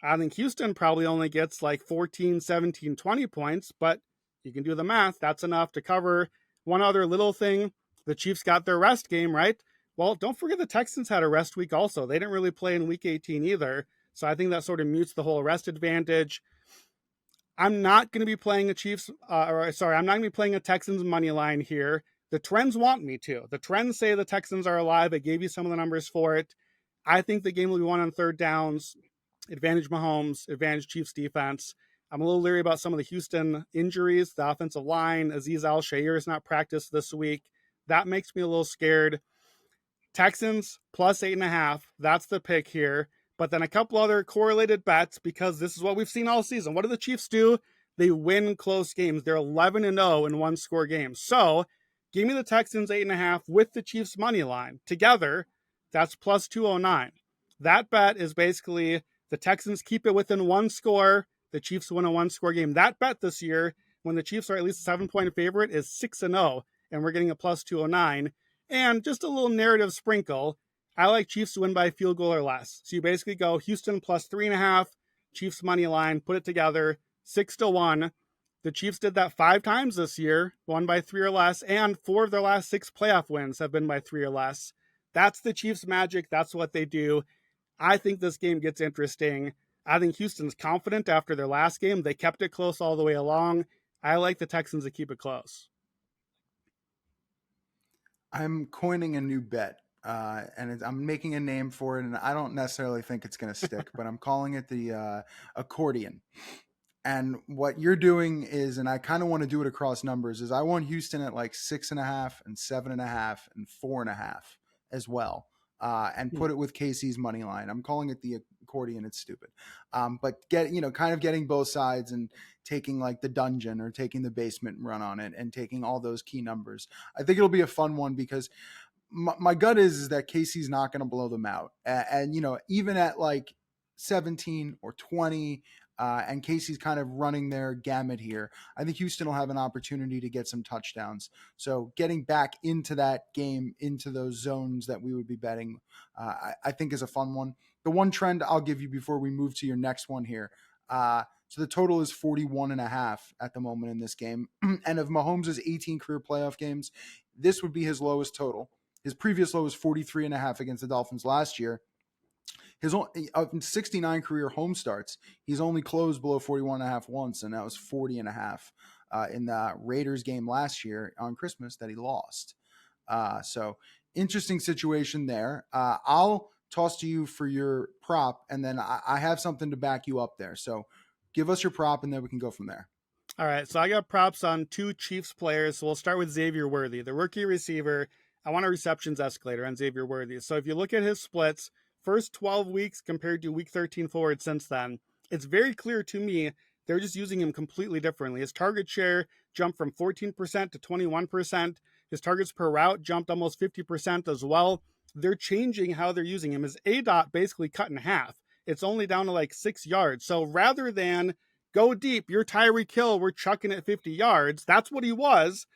I think Houston probably only gets like 14, 17, 20 points, but you can do the math. That's enough to cover. One other little thing, the Chiefs got their rest game, right? Well, don't forget the Texans had a rest week also. They didn't really play in week 18 either. So I think that sort of mutes the whole rest advantage. I'm not going to be playing I'm not going to be playing a Texans money line here. The trends want me to. The trends say the Texans are alive. I gave you some of the numbers for it. I think the game will be won on 3rd downs. Advantage Mahomes, advantage Chiefs defense. I'm a little leery about some of the Houston injuries. The offensive line, Azeez Al-Shaair is not practiced this week. That makes me a little scared. Texans plus 8.5. That's the pick here. But then a couple other correlated bets because this is what we've seen all season. What do the Chiefs do? They win close games. They're 11-0 in 1-score games. So give me the Texans 8.5 with the Chiefs money line. Together, that's plus 209. That bet is basically the Texans keep it within 1 score. The Chiefs win a 1-score game. That bet this year, when the Chiefs are at least a 7-point favorite, is 6-0, and we're getting a plus 209. And just a little narrative sprinkle, I like Chiefs to win by a field goal or less. So you basically go Houston plus 3.5, Chiefs money line, put it together, 6-1. The Chiefs did that 5 times this year, won by 3 or less, and 4 of their last 6 playoff wins have been by 3 or less. That's the Chiefs' magic. That's what they do. I think this game gets interesting. I think Houston's confident after their last game. They kept it close all the way along. I like the Texans to keep it close. I'm coining a new bet, and I'm making a name for it, and I don't necessarily think it's going to stick, but I'm calling it the accordion. And what you're doing is, and I kind of want to do it across numbers, is I want Houston at like 6.5 and 7.5 and 4.5 as well. And put it with KC's money line. I'm calling it the accordion. It's stupid. But kind of getting both sides and taking like the dungeon or taking the basement run on it and taking all those key numbers. I think it'll be a fun one because my gut is that Casey's not going to blow them out. And, even at like 17 or 20, and Casey's kind of running their gamut here, I think Houston will have an opportunity to get some touchdowns. So getting back into that game, into those zones that we would be betting, I think is a fun one. The one trend I'll give you before we move to your next one here. So the total is 41.5 at the moment in this game. And of Mahomes' 18 career playoff games, this would be his lowest total. His previous low was 43.5 against the Dolphins last year. His 69 career home starts, he's only closed below 41.5 once, and that was 40.5 in the Raiders game last year on Christmas that he lost. So interesting situation there. I'll toss to you for your prop, and then I have something to back you up there. So give us your prop, and then we can go from there. All right, so I got props on two Chiefs players. So we'll start with Xavier Worthy, the rookie receiver. I want a receptions escalator on Xavier Worthy. So if you look at his splits, first 12 weeks compared to week 13 forward since then, it's very clear to me they're just using him completely differently. His target share jumped from 14% to 21%. His targets per route jumped almost 50% as well. They're changing how they're using him. His ADOT basically cut in half. It's only down to like 6 yards. So rather than go deep, you're Tyreek Hill, we're chucking it 50 yards, that's what he was.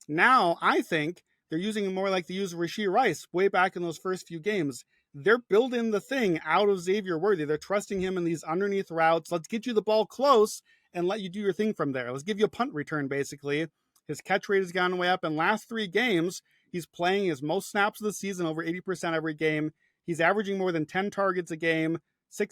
Now, I think they're using him more like they used Rashee Rice way back in those first few games. They're building the thing out of Xavier Worthy. They're trusting him in these underneath routes. Let's get you the ball close and let you do your thing from there. Let's give you a punt return, basically. His catch rate has gone way up. In last 3 games, he's playing his most snaps of the season, over 80% every game. He's averaging more than 10 targets a game, 7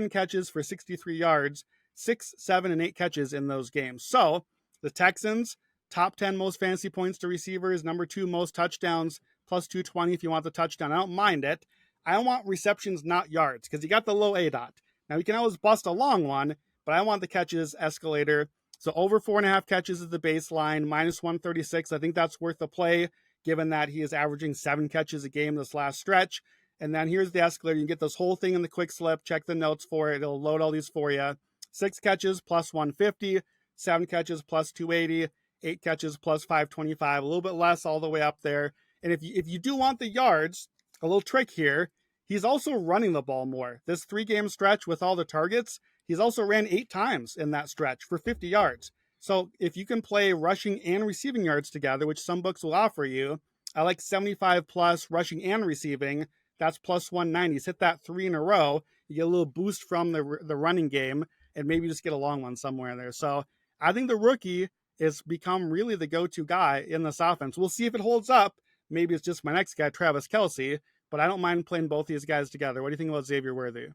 catches for 63 yards, 6, 7, and 8 catches in those games. So the Texans, top 10 most fantasy points to receivers, number 2 most touchdowns, plus 220 if you want the touchdown. I don't mind it. I want receptions, not yards, because you got the low ADOT. Now, you can always bust a long one, but I want the catches escalator. So over 4.5 catches is the baseline, minus 136. I think that's worth the play, given that he is averaging 7 catches a game this last stretch. And then here's the escalator. You can get this whole thing in the quick slip. Check the notes for it. It'll load all these for you. 6 catches plus 150, 7 catches plus 280, 8 catches plus 525, a little bit less all the way up there. And if you do want the yards, a little trick here, he's also running the ball more. This 3-game stretch with all the targets, he's also ran 8 times in that stretch for 50 yards. So if you can play rushing and receiving yards together, which some books will offer you, I like 75 plus rushing and receiving. That's plus 190. He's hit that 3 in a row. You get a little boost from the running game, and maybe just get a long one somewhere in there. So I think the rookie has become really the go-to guy in this offense. We'll see if it holds up. Maybe it's just my next guy, Travis Kelce, but I don't mind playing both these guys together. What do you think about Xavier Worthy?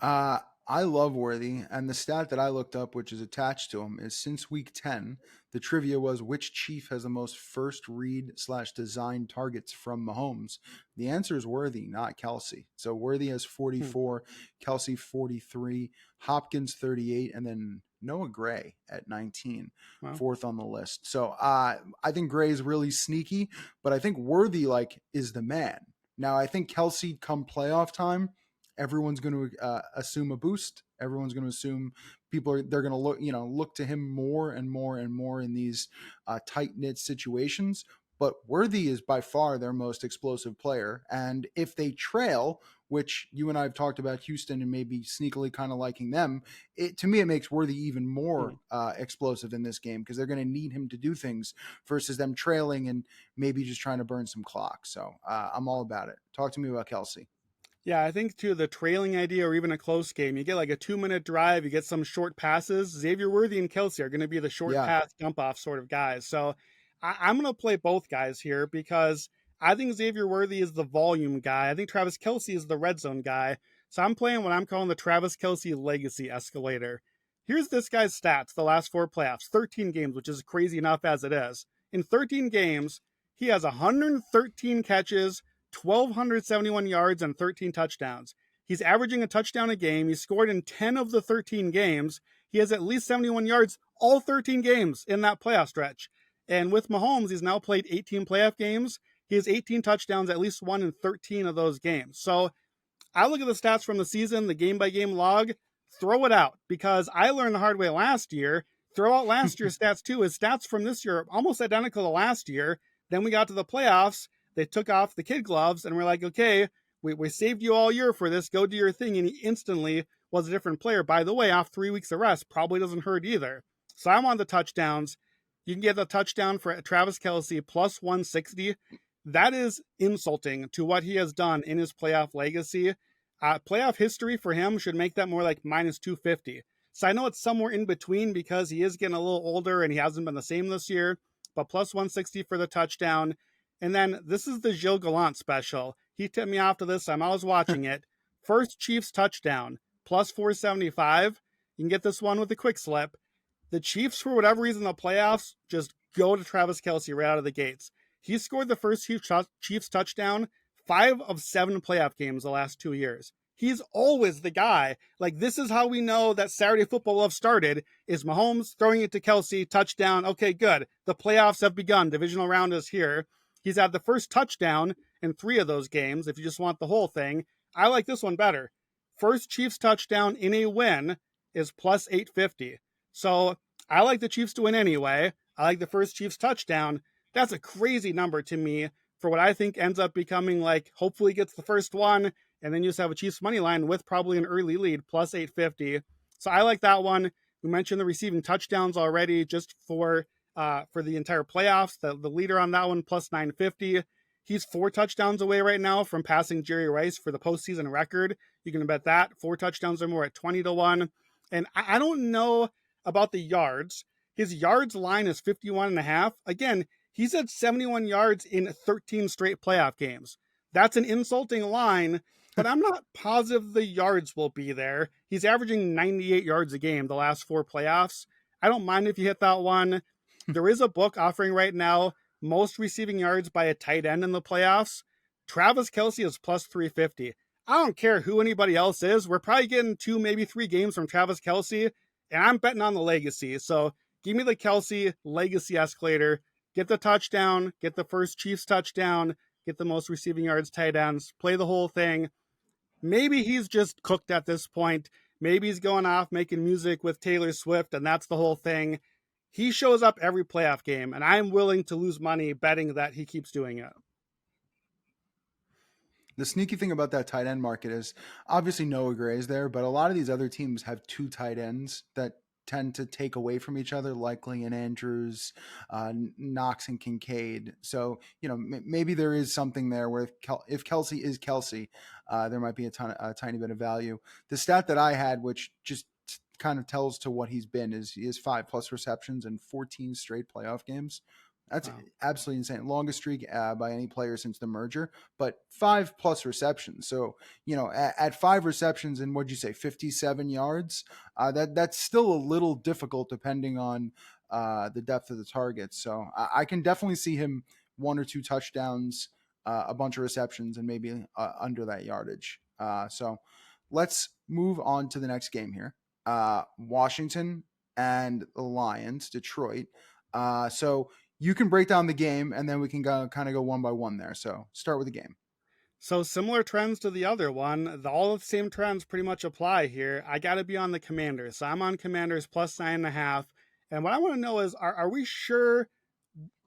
I love Worthy, and the stat that I looked up, which is attached to him, is since week 10, the trivia was which Chief has the most first read / design targets from Mahomes. The answer is Worthy, not Kelce. So Worthy has 44, Kelce 43, Hopkins 38, and then Noah Gray at 19, Wow. fourth on the list. So I think Gray is really sneaky, but I think Worthy is the man. Now I think Kelce come playoff time, everyone's going to assume a boost. Everyone's going to assume they're going to look to him more and more and more in these tight knit situations. But Worthy is by far their most explosive player. And if they trail, which you and I have talked about Houston and maybe sneakily kind of liking them, to me, it makes Worthy even more explosive in this game because they're going to need him to do things versus them trailing and maybe just trying to burn some clock. So I'm all about it. Talk to me about Kelce. Yeah, I think too the trailing idea or even a close game, you get like a 2-minute drive, you get some short passes. Xavier Worthy and Kelce are going to be the short pass dump off sort of guys. So I'm going to play both guys here because I think Xavier Worthy is the volume guy. I think Travis Kelce is the red zone guy. So I'm playing what I'm calling the Travis Kelce legacy escalator. Here's this guy's stats the last 4 playoffs, 13 games, which is crazy enough as it is. In 13 games, he has 113 catches, 1,271 yards, and 13 touchdowns. He's averaging a touchdown a game. He scored in 10 of the 13 games. He has at least 71 yards all 13 games in that playoff stretch. And with Mahomes, he's now played 18 playoff games. He has 18 touchdowns, at least 1 in 13 of those games. So I look at the stats from the season, the game-by-game log, throw it out because I learned the hard way last year. Throw out last year's stats too. His stats from this year are almost identical to last year. Then we got to the playoffs. They took off the kid gloves and we're like, okay, we saved you all year for this. Go do your thing. And he instantly was a different player. By the way, off 3 weeks of rest, probably doesn't hurt either. So I'm on the touchdowns. You can get the touchdown for Travis Kelce plus 160. That is insulting to what he has done in his playoff legacy. Playoff history for him should make that more like minus 250. So I know it's somewhere in between because he is getting a little older and he hasn't been the same this year, but plus 160 for the touchdown. And then this is the Gilles Gallant special. He tipped me off to this. I'm always watching it. First Chiefs touchdown, plus 475. You can get this one with a quick slip. The Chiefs, for whatever reason, in the playoffs, just go to Travis Kelce right out of the gates. He scored the first Chiefs touchdown 5 of 7 playoff games the last 2 years. He's always the guy. Like, this is how we know that Saturday Football Love started, is Mahomes throwing it to Kelce, touchdown. Okay, good. The playoffs have begun. Divisional round is here. He's had the first touchdown in 3 of those games, if you just want the whole thing. I like this one better. First Chiefs touchdown in a win is plus 850. So I like the Chiefs to win anyway. I like the first Chiefs touchdown. That's a crazy number to me for what I think ends up becoming like, hopefully gets the first one, and then you just have a Chiefs money line with probably an early lead, plus 850. So I like that one. We mentioned the receiving touchdowns already just for the entire playoffs. The leader on that one, plus 950. He's 4 touchdowns away right now from passing Jerry Rice for the postseason record. You can bet that. 4 touchdowns or more at 20-1. And I don't know about the yards. His yards line is 51.5. Again, he's at 71 yards in 13 straight playoff games. That's an insulting line, but I'm not positive the yards will be there. He's averaging 98 yards a game the last 4 playoffs. I don't mind if you hit that one. There is a book offering right now most receiving yards by a tight end in the playoffs. Travis Kelce is plus 350. I don't care who anybody else is. We're probably getting 2, maybe 3 games from Travis Kelce, and I'm betting on the legacy. So give me the Kelce legacy escalator. Get the touchdown, get the first Chiefs touchdown, get the most receiving yards tight ends, play the whole thing. Maybe he's just cooked at this point. Maybe he's going off making music with Taylor Swift, and that's the whole thing. He shows up every playoff game, and I'm willing to lose money betting that he keeps doing it. The sneaky thing about that tight end market is obviously Noah Gray's there, but a lot of these other teams have 2 tight ends that tend to take away from each other, likely in Andrews, Knox, and Kincaid. So, maybe there is something there where if Kelce is Kelce, there might be a tiny bit of value. The stat that I had, which just kind of tells to what he's been, is he has 5+ receptions in 14 straight playoff games. That's wow. Absolutely insane. Longest streak by any player since the merger, but 5+ receptions. So, at 5 receptions and what'd you say, 57 yards, that's still a little difficult depending on the depth of the target. So I can definitely see him 1 or 2 touchdowns, a bunch of receptions, and maybe under that yardage. So let's move on to the next game here. Washington and the Lions, Detroit. So you can break down the game, and then we can kind of go one by one there. So start with the game. So similar trends to the other one. All the same trends pretty much apply here. I got to be on the Commanders. So I'm on Commanders plus 9.5. And what I want to know is, are we sure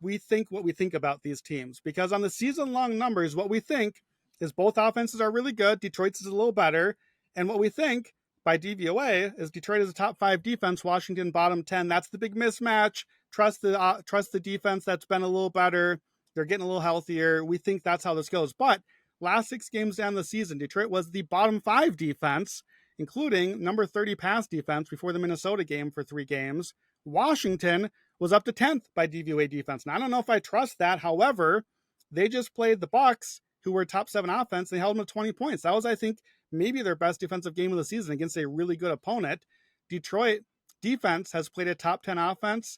we think what we think about these teams? Because on the season-long numbers, what we think is both offenses are really good. Detroit's is a little better. And what we think by DVOA is Detroit is a top 5 defense, Washington bottom 10. That's the big mismatch. Trust the defense that's been a little better. They're getting a little healthier. We think that's how this goes. But last 6 games down the season, Detroit was the bottom 5 defense, including number 30 pass defense before the Minnesota game for 3 games. Washington was up to 10th by DVOA defense. Now, I don't know if I trust that. However, they just played the Bucs, who were top 7 offense. They held them to 20 points. That was, I think, maybe their best defensive game of the season against a really good opponent. Detroit defense has played a top 10 offense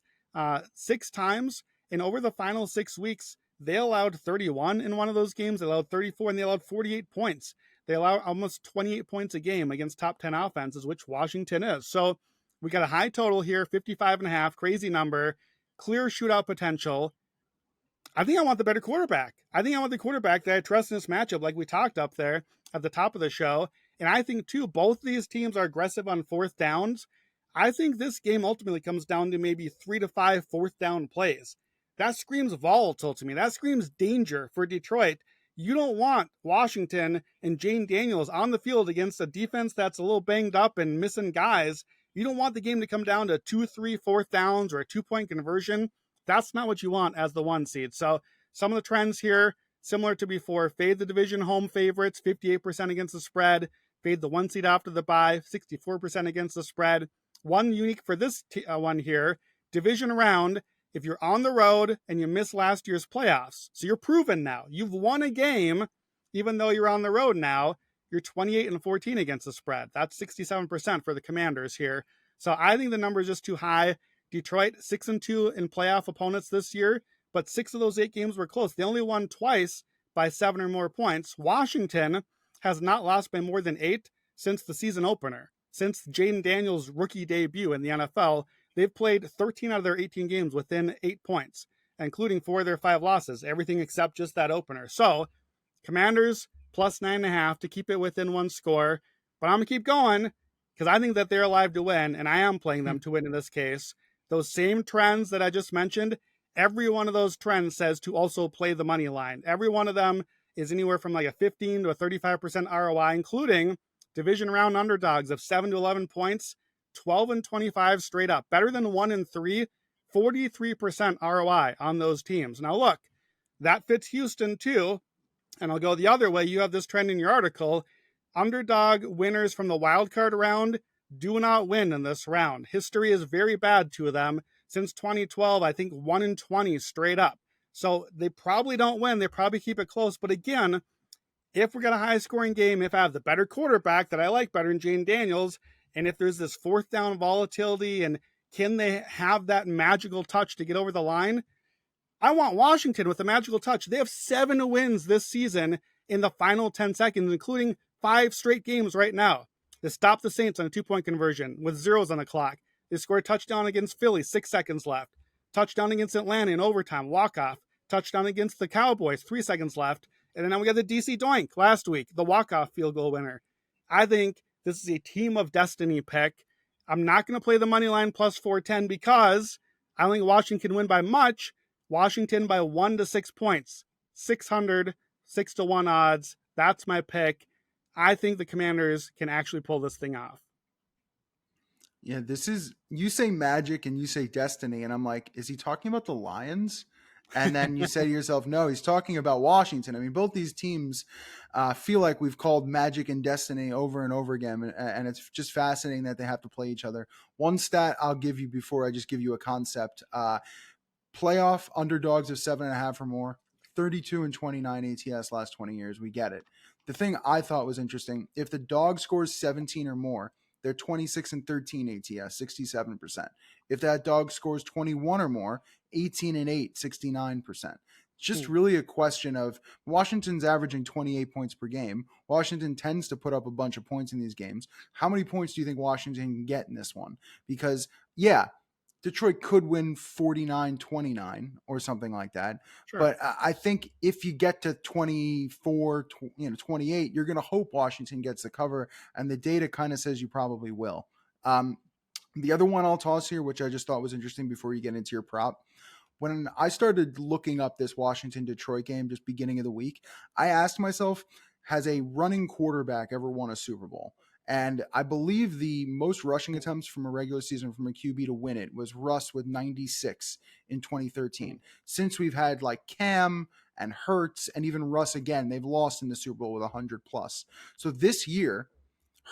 6 times, and over the final 6 weeks, they allowed 31 in one of those games. They allowed 34, and they allowed 48 points. They allow almost 28 points a game against top 10 offenses, which Washington is. So we got a high total here, 55.5, crazy number, clear shootout potential. I think I want the better quarterback. I think I want the quarterback that I trust in this matchup, like we talked up there at the top of the show. And I think, too, both these teams are aggressive on 4th downs. I think this game ultimately comes down to maybe 3 to 5 4th down plays. that screams volatile to me. That screams danger for Detroit. You don't want Washington and Jane Daniels on the field against a defense that's a little banged up and missing guys. You don't want the game to come down to 2, 3, 4th downs or a 2-point conversion. That's not what you want as the 1 seed. So some of the trends here, similar to before, fade the division home favorites, 58% against the spread. Fade the 1 seed after the bye, 64% against the spread. One unique for this one here, division round, if you're on the road and you miss last year's playoffs, so you're proven now. You've won a game, even though you're on the road now. You're 28-14 against the spread. That's 67% for the Commanders here. So I think the number is just too high. Detroit 6-2 in playoff opponents this year, but 6 of those 8 games were close. They only won twice by 7 or more points. Washington has not lost by more than 8 since the season opener. Since Jaden Daniels' rookie debut in the NFL, they've played 13 out of their 18 games within 8 points, including 4 of their 5 losses, everything except just that opener. So, Commanders plus 9.5 to keep it within 1 score. But I'm going to keep going because I think that they're alive to win, and I am playing them to win in this case. Those same trends that I just mentioned, every one of those trends says to also play the money line. Every one of them is anywhere from like a 15 to a 35% ROI, including division round underdogs of 7 to 11 points, 12-25 straight up, better than 1-3, 43% ROI on those teams. Now, look, that fits Houston too. And I'll go the other way. You have this trend in your article. Underdog winners from the wild card round do not win in this round. History is very bad to them. Since 2012, I think 1-20 straight up. So they probably don't win. They probably keep it close. But again, if we got a high scoring game, if I have the better quarterback that I like better than Jane Daniels, and if there's this 4th down volatility and can they have that magical touch to get over the line? I want Washington with a magical touch. They have 7 wins this season in the final 10 seconds, including 5 straight games right now. They stopped the Saints on a 2-point conversion with zeros on the clock. They scored a touchdown against Philly, 6 seconds left. Touchdown against Atlanta in overtime, walk-off. Touchdown against the Cowboys, 3 seconds left. And then now we got the DC Doink last week, the walk-off field goal winner. I think this is a team of destiny pick. I'm not going to play the money line plus 410 because I don't think Washington can win by much. Washington by 1 to 6 points. 600, 6-1 odds. That's my pick. I think the Commanders can actually pull this thing off. Yeah, this is, you say magic and you say destiny, and I'm like, is he talking about the Lions? And then you say to yourself, no, he's talking about Washington. I mean, both these teams feel like we've called magic and destiny over and over again, and it's just fascinating that they have to play each other. One stat I'll give you before I just give you a concept. Playoff underdogs of 7.5 or more, 32-29 ATS last 20 years. We get it. The thing I thought was interesting, if the dog scores 17 or more, they're 26-13 ATS, 67%. If that dog scores 21 or more, 18-8, 69%. It's just really a question of Washington's averaging 28 points per game. Washington tends to put up a bunch of points in these games. How many points do you think Washington can get in this one? Because, yeah, Detroit could win 49-29 or something like that. Sure. But I think if you get to 24, 28, you're going to hope Washington gets the cover, and the data kind of says you probably will. The other one I'll toss here, which I just thought was interesting before you get into your prop, when I started looking up this Washington-Detroit game just beginning of the week, I asked myself, has a running quarterback ever won a Super Bowl? And I believe the most rushing attempts from a regular season from a QB to win it was Russ with 96 in 2013. Since we've had like Cam and Hurts and even Russ again, they've lost in the Super Bowl with 100 plus. So this year,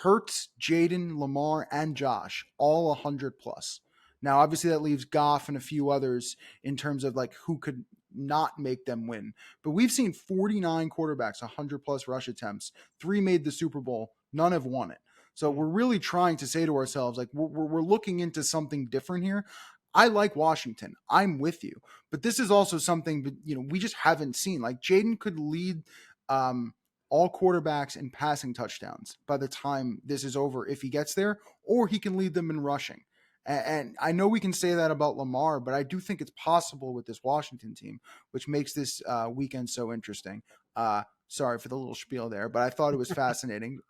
Hurts, Jaden, Lamar, and Josh, all 100 plus. Now, obviously, that leaves Goff and a few others in terms of like who could not make them win. But we've seen 49 quarterbacks, 100 plus rush attempts. 3 made the Super Bowl. None have won it. So we're really trying to say to ourselves, like, we're looking into something different here. I like Washington. I'm with you. But this is also something, we just haven't seen. Like, Jaden could lead all quarterbacks in passing touchdowns by the time this is over if he gets there, or he can lead them in rushing. And I know we can say that about Lamar, but I do think it's possible with this Washington team, which makes this weekend so interesting. Sorry for the little spiel there, but I thought it was fascinating.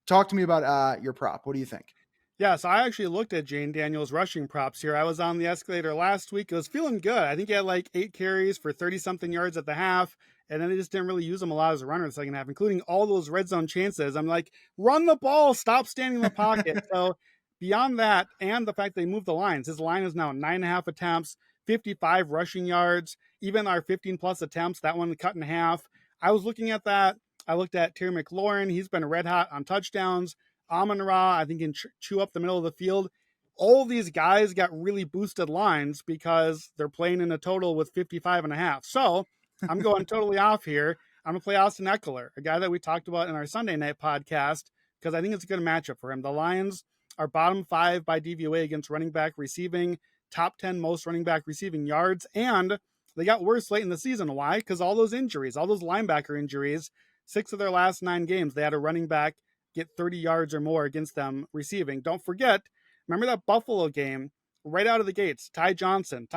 Talk to me about your prop. What do you think? Yeah, so I actually looked at Jane Daniels' rushing props here. I was on the escalator last week. It was feeling good. I think he had like 8 carries for 30 something yards at the half. And then they just didn't really use him a lot as a runner in the second half, including all those red zone chances. I'm like, run the ball, stop standing in the pocket. So beyond that, and the fact they moved the lines, his line is now 9.5 attempts, 55 rushing yards. Even our 15 plus attempts, that one cut in half. I was looking at that. I looked at Terry McLaurin. He's been red hot on touchdowns. Amon Ra, I think, can chew up the middle of the field. All these guys got really boosted lines because they're playing in a total with 55 and a half. So I'm going totally off here. I'm going to play Austin Ekeler, a guy that we talked about in our Sunday night podcast, because I think it's a good matchup for him. The Lions are bottom 5 by DVOA against running back receiving, top 10 most running back receiving yards, and they got worse late in the season. Why? Because all those injuries, all those linebacker injuries, 6 of their last 9 games, they had a running back get 30 yards or more against them receiving. Don't forget, remember that Buffalo game right out of the gates? Ty Johnson,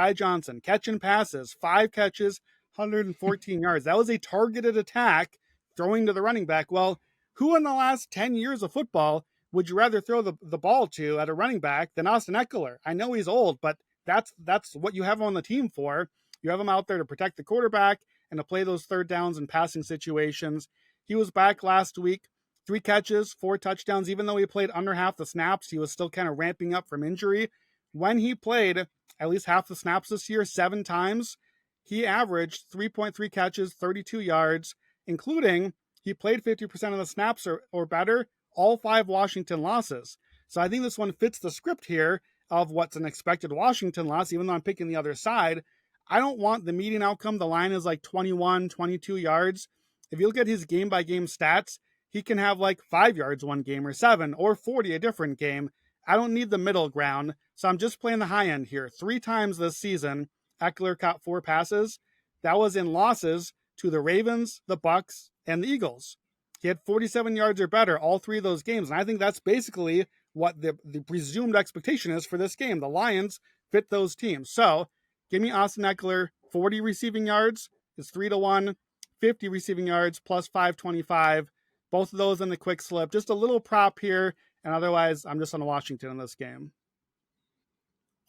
catching passes, 5 catches, 114 yards. That was a targeted attack throwing to the running back. Well, who in the last 10 years of football would you rather throw the ball to at a running back than Austin Ekeler? I know he's old, but that's what you have him on the team for. You have him out there to protect the quarterback and to play those third downs and passing situations. He was back last week. 3 catches, 4 touchdowns. Even though he played under half the snaps, he was still kind of ramping up from injury. When he played at least half the snaps this year, 7 times, he averaged 3.3 catches, 32 yards, including he played 50% of the snaps or better, all 5 Washington losses. So I think this one fits the script here of what's an expected Washington loss, even though I'm picking the other side. I don't want the median outcome. The line is like 21, 22 yards. If you look at his game-by-game stats, he can have like 5 yards one game or 7 or 40 a different game. I don't need the middle ground, so I'm just playing the high end here. 3 times this season, Ekeler caught 4 passes. That was in losses to the Ravens, the Bucks, and the Eagles. He had 47 yards or better all 3 of those games, and I think that's basically what the presumed expectation is for this game. The Lions fit those teams. So give me Austin Ekeler, 40 receiving yards is 3-1, 50 receiving yards plus 525. Both of those in the quick slip. Just a little prop here, and otherwise I'm just on Washington in this game.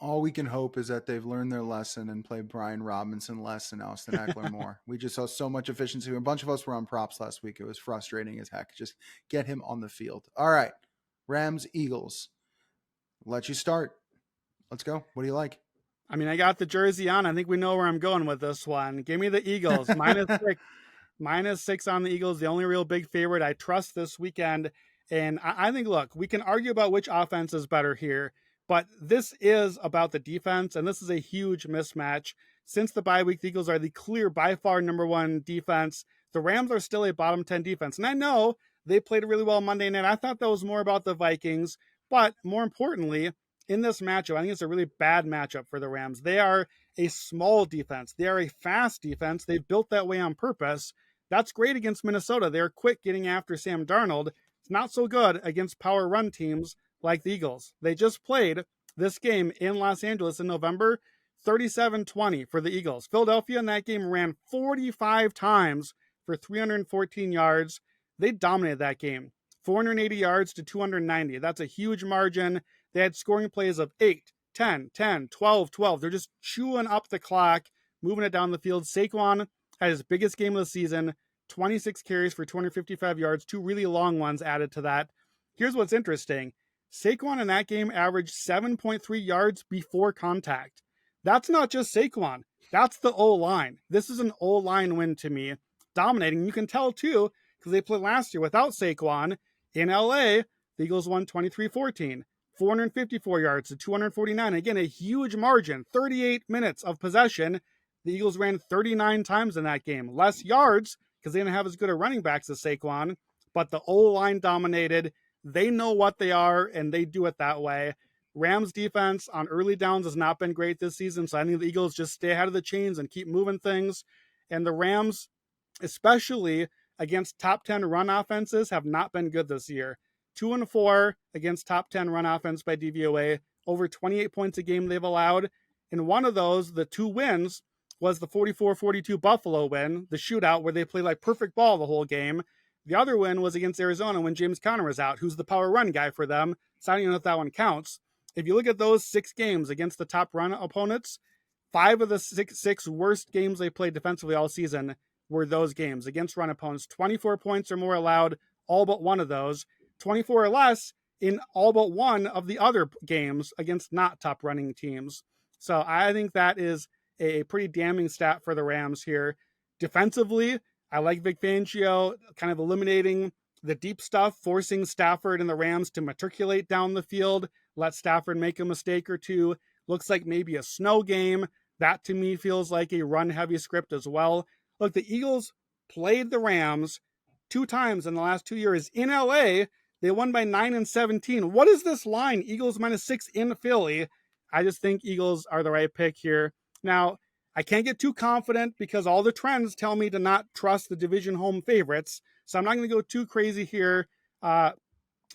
All we can hope is that they've learned their lesson and play Brian Robinson less and Austin Ekeler more. We just saw so much efficiency. A bunch of us were on props last week. It was frustrating as heck. Just get him on the field. All right. Rams, Eagles. Let you start. Let's go. What do you like? I mean, I got the jersey on. I think we know where I'm going with this one. Give me the Eagles. -6 on the Eagles. The only real big favorite. I trust this weekend. And I think, look, we can argue about which offense is better here, but this is about the defense, and this is a huge mismatch. Since the bye week, the Eagles are the clear, by far, number 1 defense. The Rams are still a bottom 10 defense. And I know they played really well Monday night. I thought that was more about the Vikings. But more importantly, in this matchup, I think it's a really bad matchup for the Rams. They are a small defense. They are a fast defense. They've built that way on purpose. That's great against Minnesota. They're quick getting after Sam Darnold. It's not so good against power run teams like the Eagles. They just played this game in Los Angeles in November, 37-20 for the Eagles. Philadelphia in that game ran 45 times for 314 yards. They dominated that game, 480 yards to 290. That's a huge margin. They had scoring plays of 8, 10, 10, 12, 12. They're just chewing up the clock, moving it down the field. Saquon had his biggest game of the season, 26 carries for 255 yards, 2 really long ones added to that. Here's what's interesting. Saquon in that game averaged 7.3 yards before contact. That's not just Saquon. That's the O-line. This is an O-line win to me. Dominating. You can tell, too, because they played last year without Saquon. In LA, the Eagles won 23-14. 454 yards to 249. Again, a huge margin. 38 minutes of possession. The Eagles ran 39 times in that game. Less yards, because they didn't have as good a running backs as Saquon, but the O-line dominated. They know what they are, and they do it that way. Rams defense on early downs has not been great this season, so I think the Eagles just stay ahead of the chains and keep moving things. And the Rams, especially against top 10 run offenses, have not been good this year. 2-4 against top 10 run offense by DVOA, over 28 points a game they've allowed. In one of those, the 2 wins was the 44-42 Buffalo win, the shootout where they played like perfect ball the whole game. The other win was against Arizona when James Conner was out, who's the power run guy for them. so I don't even know if that one counts. If you look at those 6 games against the top run opponents, 5 of the six worst games they played defensively all season were those games against run opponents. 24 points or more allowed, all but one of those. 24 or less in all but one of the other games against not top running teams. So I think that is a pretty damning stat for the Rams here. Defensively, I like Vic Fangio kind of eliminating the deep stuff, forcing Stafford and the Rams to matriculate down the field, let Stafford make a mistake or two. Looks like maybe a snow game. That to me feels like a run heavy script as well. Look, the Eagles played the Rams 2 times in the last 2 years in LA. They won by 9 and 17. What is this line? Eagles -6 in Philly. I just think Eagles are the right pick here. Now, I can't get too confident because all the trends tell me to not trust the division home favorites. So I'm not going to go too crazy here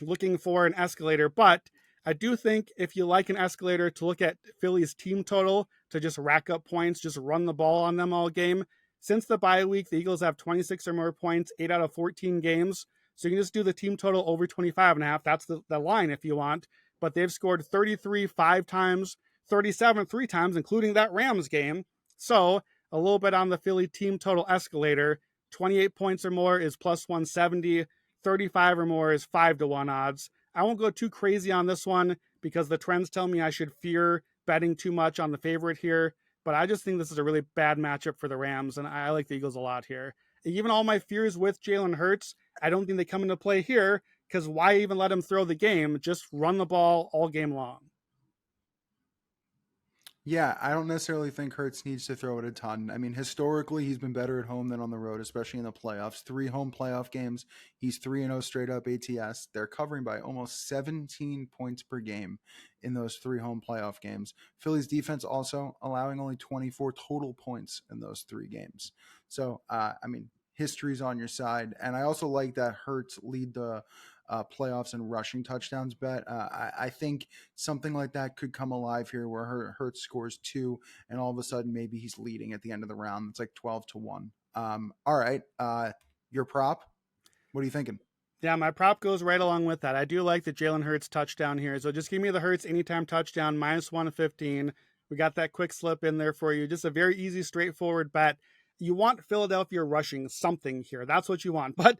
looking for an escalator. But I do think if you like an escalator to look at Philly's team total to just rack up points, just run the ball on them all game. Since the bye week, the Eagles have 26 or more points, 8 out of 14 games. So you can just do the team total over 25.5. That's the line if you want. But they've scored 33 5 times, 37 3 times, including that Rams game. So a little bit on the Philly team total escalator. 28 points or more is plus 170. 35 or more is 5-1 odds. I won't go too crazy on this one because the trends tell me I should fear betting too much on the favorite here. But I just think this is a really bad matchup for the Rams, and I like the Eagles a lot here. Even all my fears with Jalen Hurts, I don't think they come into play here because why even let him throw the game? Just run the ball all game long. Yeah, I don't necessarily think Hurts needs to throw it a ton. I mean, historically, he's been better at home than on the road, especially in the playoffs. 3 home playoff games. He's 3-0 straight up ATS. They're covering by almost 17 points per game in those 3 home playoff games. Philly's defense also allowing only 24 total points in those 3 games. So, I mean, history's on your side. And I also like that Hurts lead the playoffs and rushing touchdowns bet. I think something like that could come alive here where Hurts scores 2 and all of a sudden maybe he's leading at the end of the round. It's like 12-1. All right. Your prop, what are you thinking? Yeah, my prop goes right along with that. I do like the Jalen Hurts touchdown here. So just give me the Hurts anytime touchdown, -115. We got that quick slip in there for you. Just a very easy, straightforward bet. You want Philadelphia rushing something here. That's what you want. But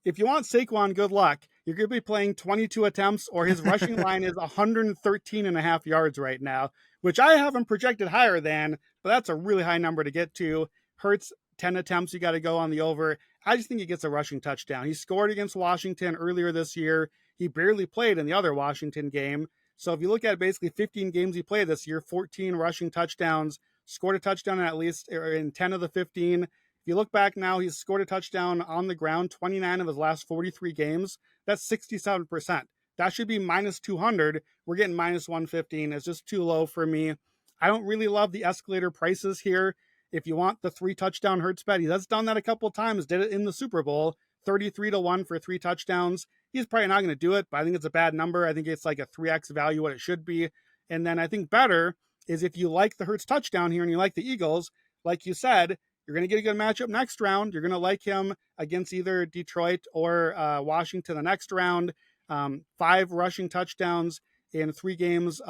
if you want Saquon, good luck. You're going to be playing 22 attempts, or his rushing line is 113.5 yards right now, which I haven't projected higher than, but that's a really high number to get to. Hurts, 10 attempts, you got to go on the over. I just think he gets a rushing touchdown. He scored against Washington earlier this year. He barely played in the other Washington game. So if you look at basically 15 games he played this year, 14 rushing touchdowns, scored a touchdown in at least in 10 of the 15. If you look back now, he's scored a touchdown on the ground 29 of his last 43 games. That's 67%. That should be -200. We're getting -115. It's just too low for me. I don't really love the escalator prices here. If you want the 3 touchdown Hurts bet, he has done that a couple of times, did it in the Super Bowl, 33-1 for 3 touchdowns. He's probably not going to do it, but I think it's a bad number. I think it's like a 3x value what it should be. And then I think better is if you like the Hurts touchdown here and you like the Eagles, like you said, you're going to get a good matchup next round. You're going to like him against either Detroit or Washington the next round. 5 rushing touchdowns in 3 games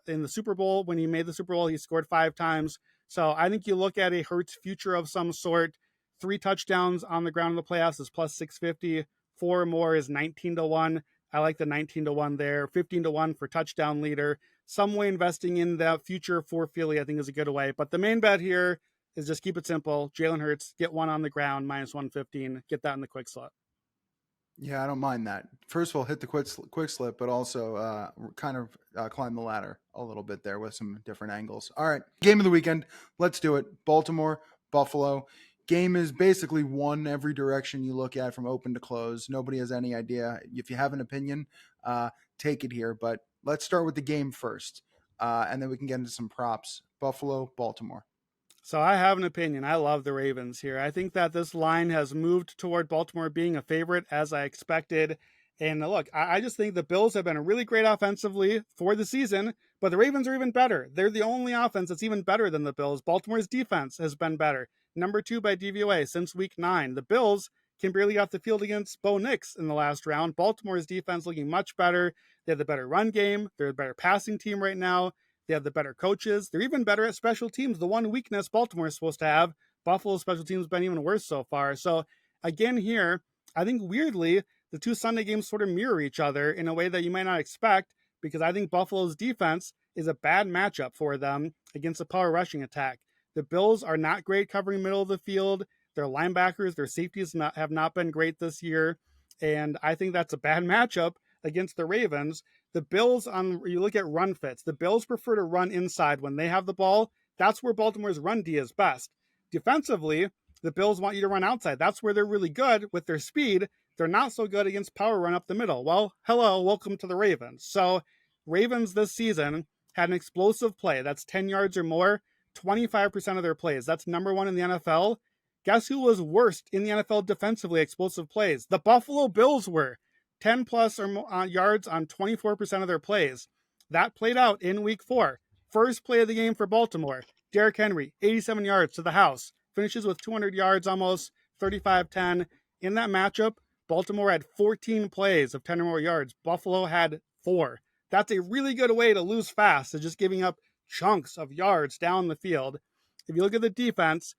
in the Super Bowl. When he made the Super Bowl, he scored 5 times. So I think you look at a Hurts future of some sort. 3 touchdowns on the ground in the playoffs is plus 650. 4 or more is 19-1. I like the 19-1 there. 15-1 for touchdown leader. Some way investing in the future for Philly, I think, is a good way. But the main bet here is just keep it simple. Jalen Hurts, get 1 on the ground, -115. Get that in the quick slot. Yeah, I don't mind that. First of all, hit the quick slip, but also kind of climb the ladder a little bit there with some different angles. All right, game of the weekend. Let's do it. Baltimore, Buffalo. Game is basically one every direction you look at from open to close. Nobody has any idea. If you have an opinion, take it here. But let's start with the game first, and then we can get into some props. Buffalo, Baltimore. So I have an opinion. I love the Ravens here. I think that this line has moved toward Baltimore being a favorite as I expected. And look, I just think the Bills have been really great offensively for the season, but the Ravens are even better. They're the only offense that's even better than the Bills. Baltimore's defense has been better. Number 2 by DVOA since week 9. The Bills can barely get off the field against Bo Nix in the last round. Baltimore's defense looking much better. They have the better run game. They're a better passing team right now. They have the better coaches. They're even better at special teams. The one weakness Baltimore is supposed to have, Buffalo's special teams has been even worse so far. So again here, I think weirdly, the two Sunday games sort of mirror each other in a way that you might not expect, because I think Buffalo's defense is a bad matchup for them against a power rushing attack. The Bills are not great covering middle of the field. Their linebackers, their safeties have not been great this year. And I think that's a bad matchup against the Ravens. The Bills, you look at run fits, the Bills prefer to run inside when they have the ball. That's where Baltimore's run D is best. Defensively, the Bills want you to run outside. That's where they're really good with their speed. They're not so good against power run up the middle. Well, hello, welcome to the Ravens. So Ravens this season had an explosive play that's 10 yards or more, 25% of their plays. That's number one in the NFL. Guess who was worst in the NFL defensively explosive plays? The Buffalo Bills were 10 plus or more yards on 24% of their plays. That played out in week 4. First play of the game for Baltimore. Derrick Henry, 87 yards to the house. Finishes with 200 yards almost, 35-10. In that matchup, Baltimore had 14 plays of 10 or more yards. Buffalo had 4. That's a really good way to lose fast, is just giving up chunks of yards down the field. If you look at the defense,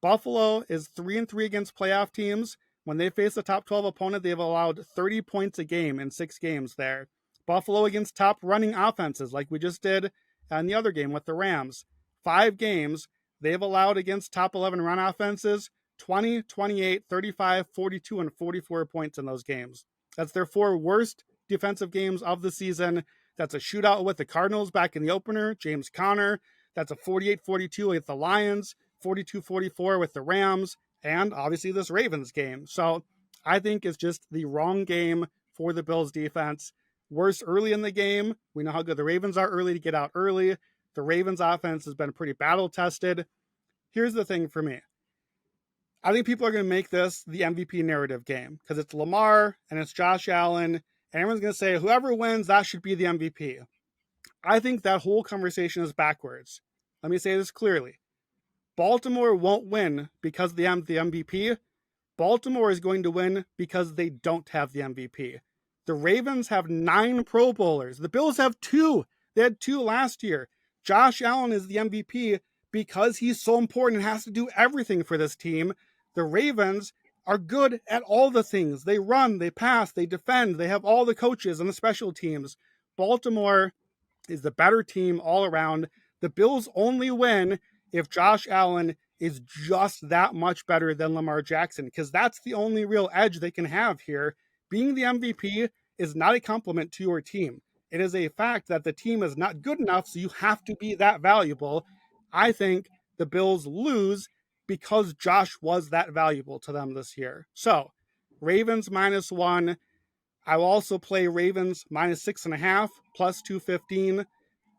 Buffalo is 3-3 against playoff teams. When they face a top 12 opponent, they've allowed 30 points a game in 6 games there. Buffalo against top running offenses, like we just did in the other game with the Rams. 5 games, they've allowed against top 11 run offenses 20, 28, 35, 42, and 44 points in those games. That's their 4 worst defensive games of the season. That's a shootout with the Cardinals back in the opener, James Conner. That's a 48-42 with the Lions, 42-44 with the Rams, and obviously this Ravens game. So I think it's just the wrong game for the Bills defense. Worse early in the game. We know how good the Ravens are early to get out early. The Ravens offense has been pretty battle tested. Here's the thing for me. I think people are going to make this the MVP narrative game because it's Lamar and it's Josh Allen, and everyone's going to say whoever wins, that should be the MVP. I think that whole conversation is backwards. Let me say this clearly. Baltimore won't win because they have the MVP. Baltimore is going to win because they don't have the MVP. The Ravens have 9 Pro Bowlers. The Bills have 2. They had 2 last year. Josh Allen is the MVP because he's so important and has to do everything for this team. The Ravens are good at all the things. They run, they pass, they defend. They have all the coaches and the special teams. Baltimore is the better team all around. The Bills only win if Josh Allen is just that much better than Lamar Jackson, because that's the only real edge they can have here. Being the MVP is not a compliment to your team. It is a fact that the team is not good enough, so you have to be that valuable. I think the Bills lose because Josh was that valuable to them this year. So, Ravens -1. I will also play Ravens -6.5, plus 215.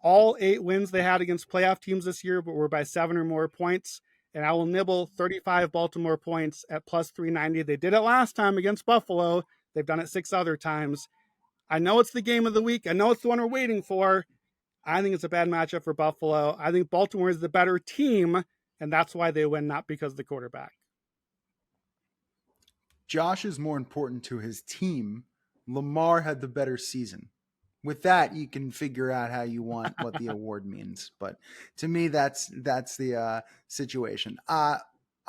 All 8 wins they had against playoff teams this year but were by 7 or more points. And I will nibble 35 Baltimore points at plus 390. They did it last time against Buffalo. They've done it 6 other times. I know it's the game of the week. I know it's the one we're waiting for. I think it's a bad matchup for Buffalo. I think Baltimore is the better team, and that's why they win, not because of the quarterback. Josh is more important to his team. Lamar had the better season. With that, you can figure out how you want what the award means. But to me, that's the situation. I'll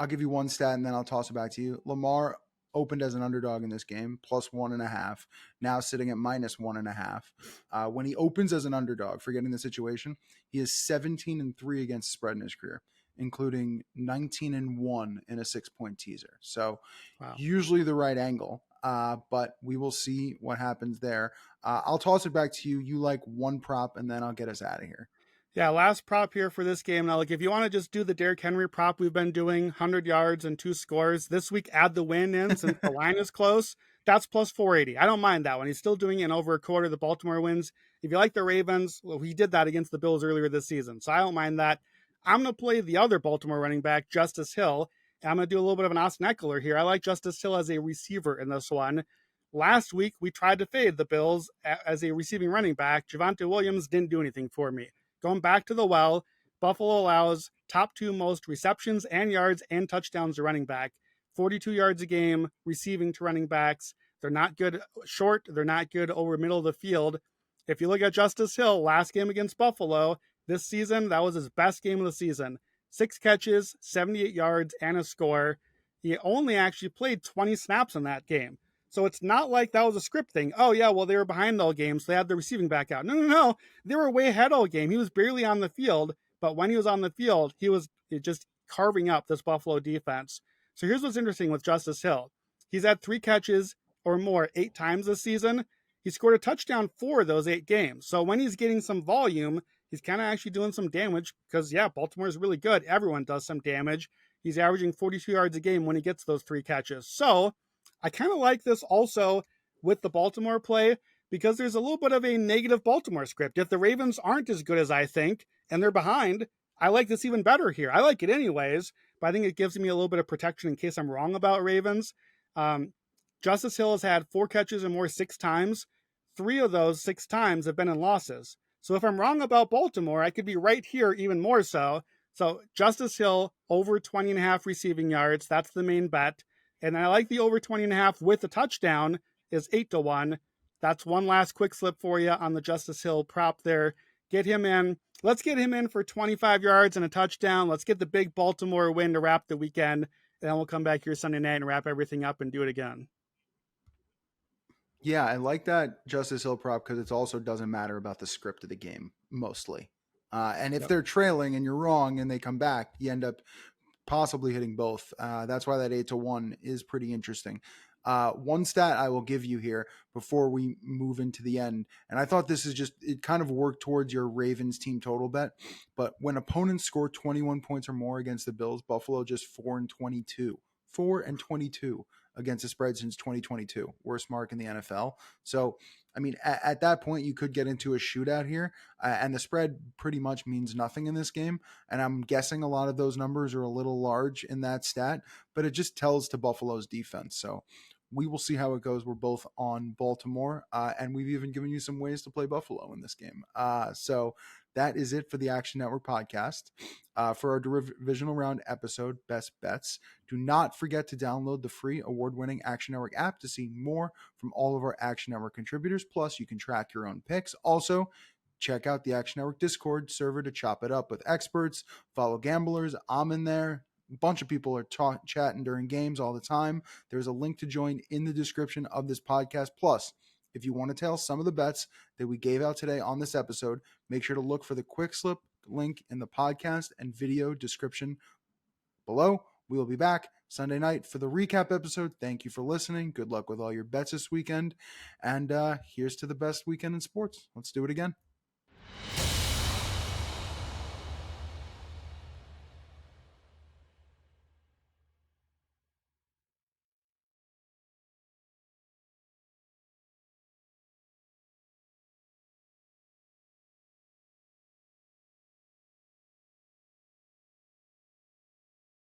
give you one stat and then I'll toss it back to you. Lamar opened as an underdog in this game, plus 1.5. Now sitting at -1.5. When he opens as an underdog, forgetting the situation, he is 17-3 against spread in his career, including 19-1 in a 6-point teaser. So Wow. Usually the right angle. But we will see what happens there. I'll toss it back to you. You like one prop, and then I'll get us out of here. Yeah, last prop here for this game. Now, if you want to just do the Derrick Henry prop we've been doing, 100 yards and 2 scores, this week add the win in since the line is close. That's plus 480. I don't mind that one. He's still doing it in over a quarter of the Baltimore wins. If you like the Ravens, well, he did that against the Bills earlier this season, so I don't mind that. I'm going to play the other Baltimore running back, Justice Hill. I'm going to do a little bit of an Austin Ekeler here. I like Justice Hill as a receiver in this one. Last week, we tried to fade the Bills as a receiving running back. Javonte Williams didn't do anything for me. Going back to the well, Buffalo allows top 2 most receptions and yards and touchdowns to running back. 42 yards a game receiving to running backs. They're not good short. They're not good over middle of the field. If you look at Justice Hill, last game against Buffalo this season, that was his best game of the season. 6 catches, 78 yards, and a score. He only actually played 20 snaps in that game. So it's not like that was a script thing. Oh, yeah, well, they were behind all game, so they had the receiving back out. No, no, no. They were way ahead all game. He was barely on the field, but when he was on the field, he was just carving up this Buffalo defense. So here's what's interesting with Justice Hill. He's had 3 catches or more 8 times this season. He scored a touchdown 4 of those 8 games. So when he's getting some volume, he's kind of actually doing some damage because, yeah, Baltimore is really good. Everyone does some damage. He's averaging 42 yards a game when he gets those 3 catches. So I kind of like this also with the Baltimore play because there's a little bit of a negative Baltimore script. If the Ravens aren't as good as I think and they're behind, I like this even better here. I like it anyways, but I think it gives me a little bit of protection in case I'm wrong about Ravens. Justice Hill has had 4 catches or more 6 times. 3 of those 6 times have been in losses. So if I'm wrong about Baltimore, I could be right here even more so. So Justice Hill over 20 and a half receiving yards. That's the main bet. And I like the over 20 and a half with the touchdown is 8-1. That's one last quick slip for you on the Justice Hill prop there. Get him in. Let's get him in for 25 yards and a touchdown. Let's get the big Baltimore win to wrap the weekend. And then we'll come back here Sunday night and wrap everything up and do it again. Yeah, I like that Justice Hill prop because it also doesn't matter about the script of the game mostly. And if Yep. they're trailing and you're wrong and they come back, you end up possibly hitting both. That's why that 8-1 is pretty interesting. One stat I will give you here before we move into the end, and I thought this is just, it kind of worked towards your Ravens team total bet, but when opponents score 21 points or more against the Bills, Buffalo just 4-22. 4-22 against the spread since 2022, worst mark in the NFL. So, I mean, at that point, you could get into a shootout here, and the spread pretty much means nothing in this game. And I'm guessing a lot of those numbers are a little large in that stat, but it just tells to Buffalo's defense. So we will see how it goes. We're both on Baltimore, and we've even given you some ways to play Buffalo in this game. So that is it for the Action Network podcast. For our divisional round episode, Best Bets, do not forget to download the free award-winning Action Network app to see more from all of our Action Network contributors. Plus, you can track your own picks. Also, check out the Action Network Discord server to chop it up with experts, follow gamblers. I'm in there. A bunch of people are chatting during games all the time. There's a link to join in the description of this podcast. Plus, if you want to tail some of the bets that we gave out today on this episode, make sure to look for the quick slip link in the podcast and video description below. We will be back Sunday night for the recap episode. Thank you for listening. Good luck with all your bets this weekend. And here's to the best weekend in sports. Let's do it again.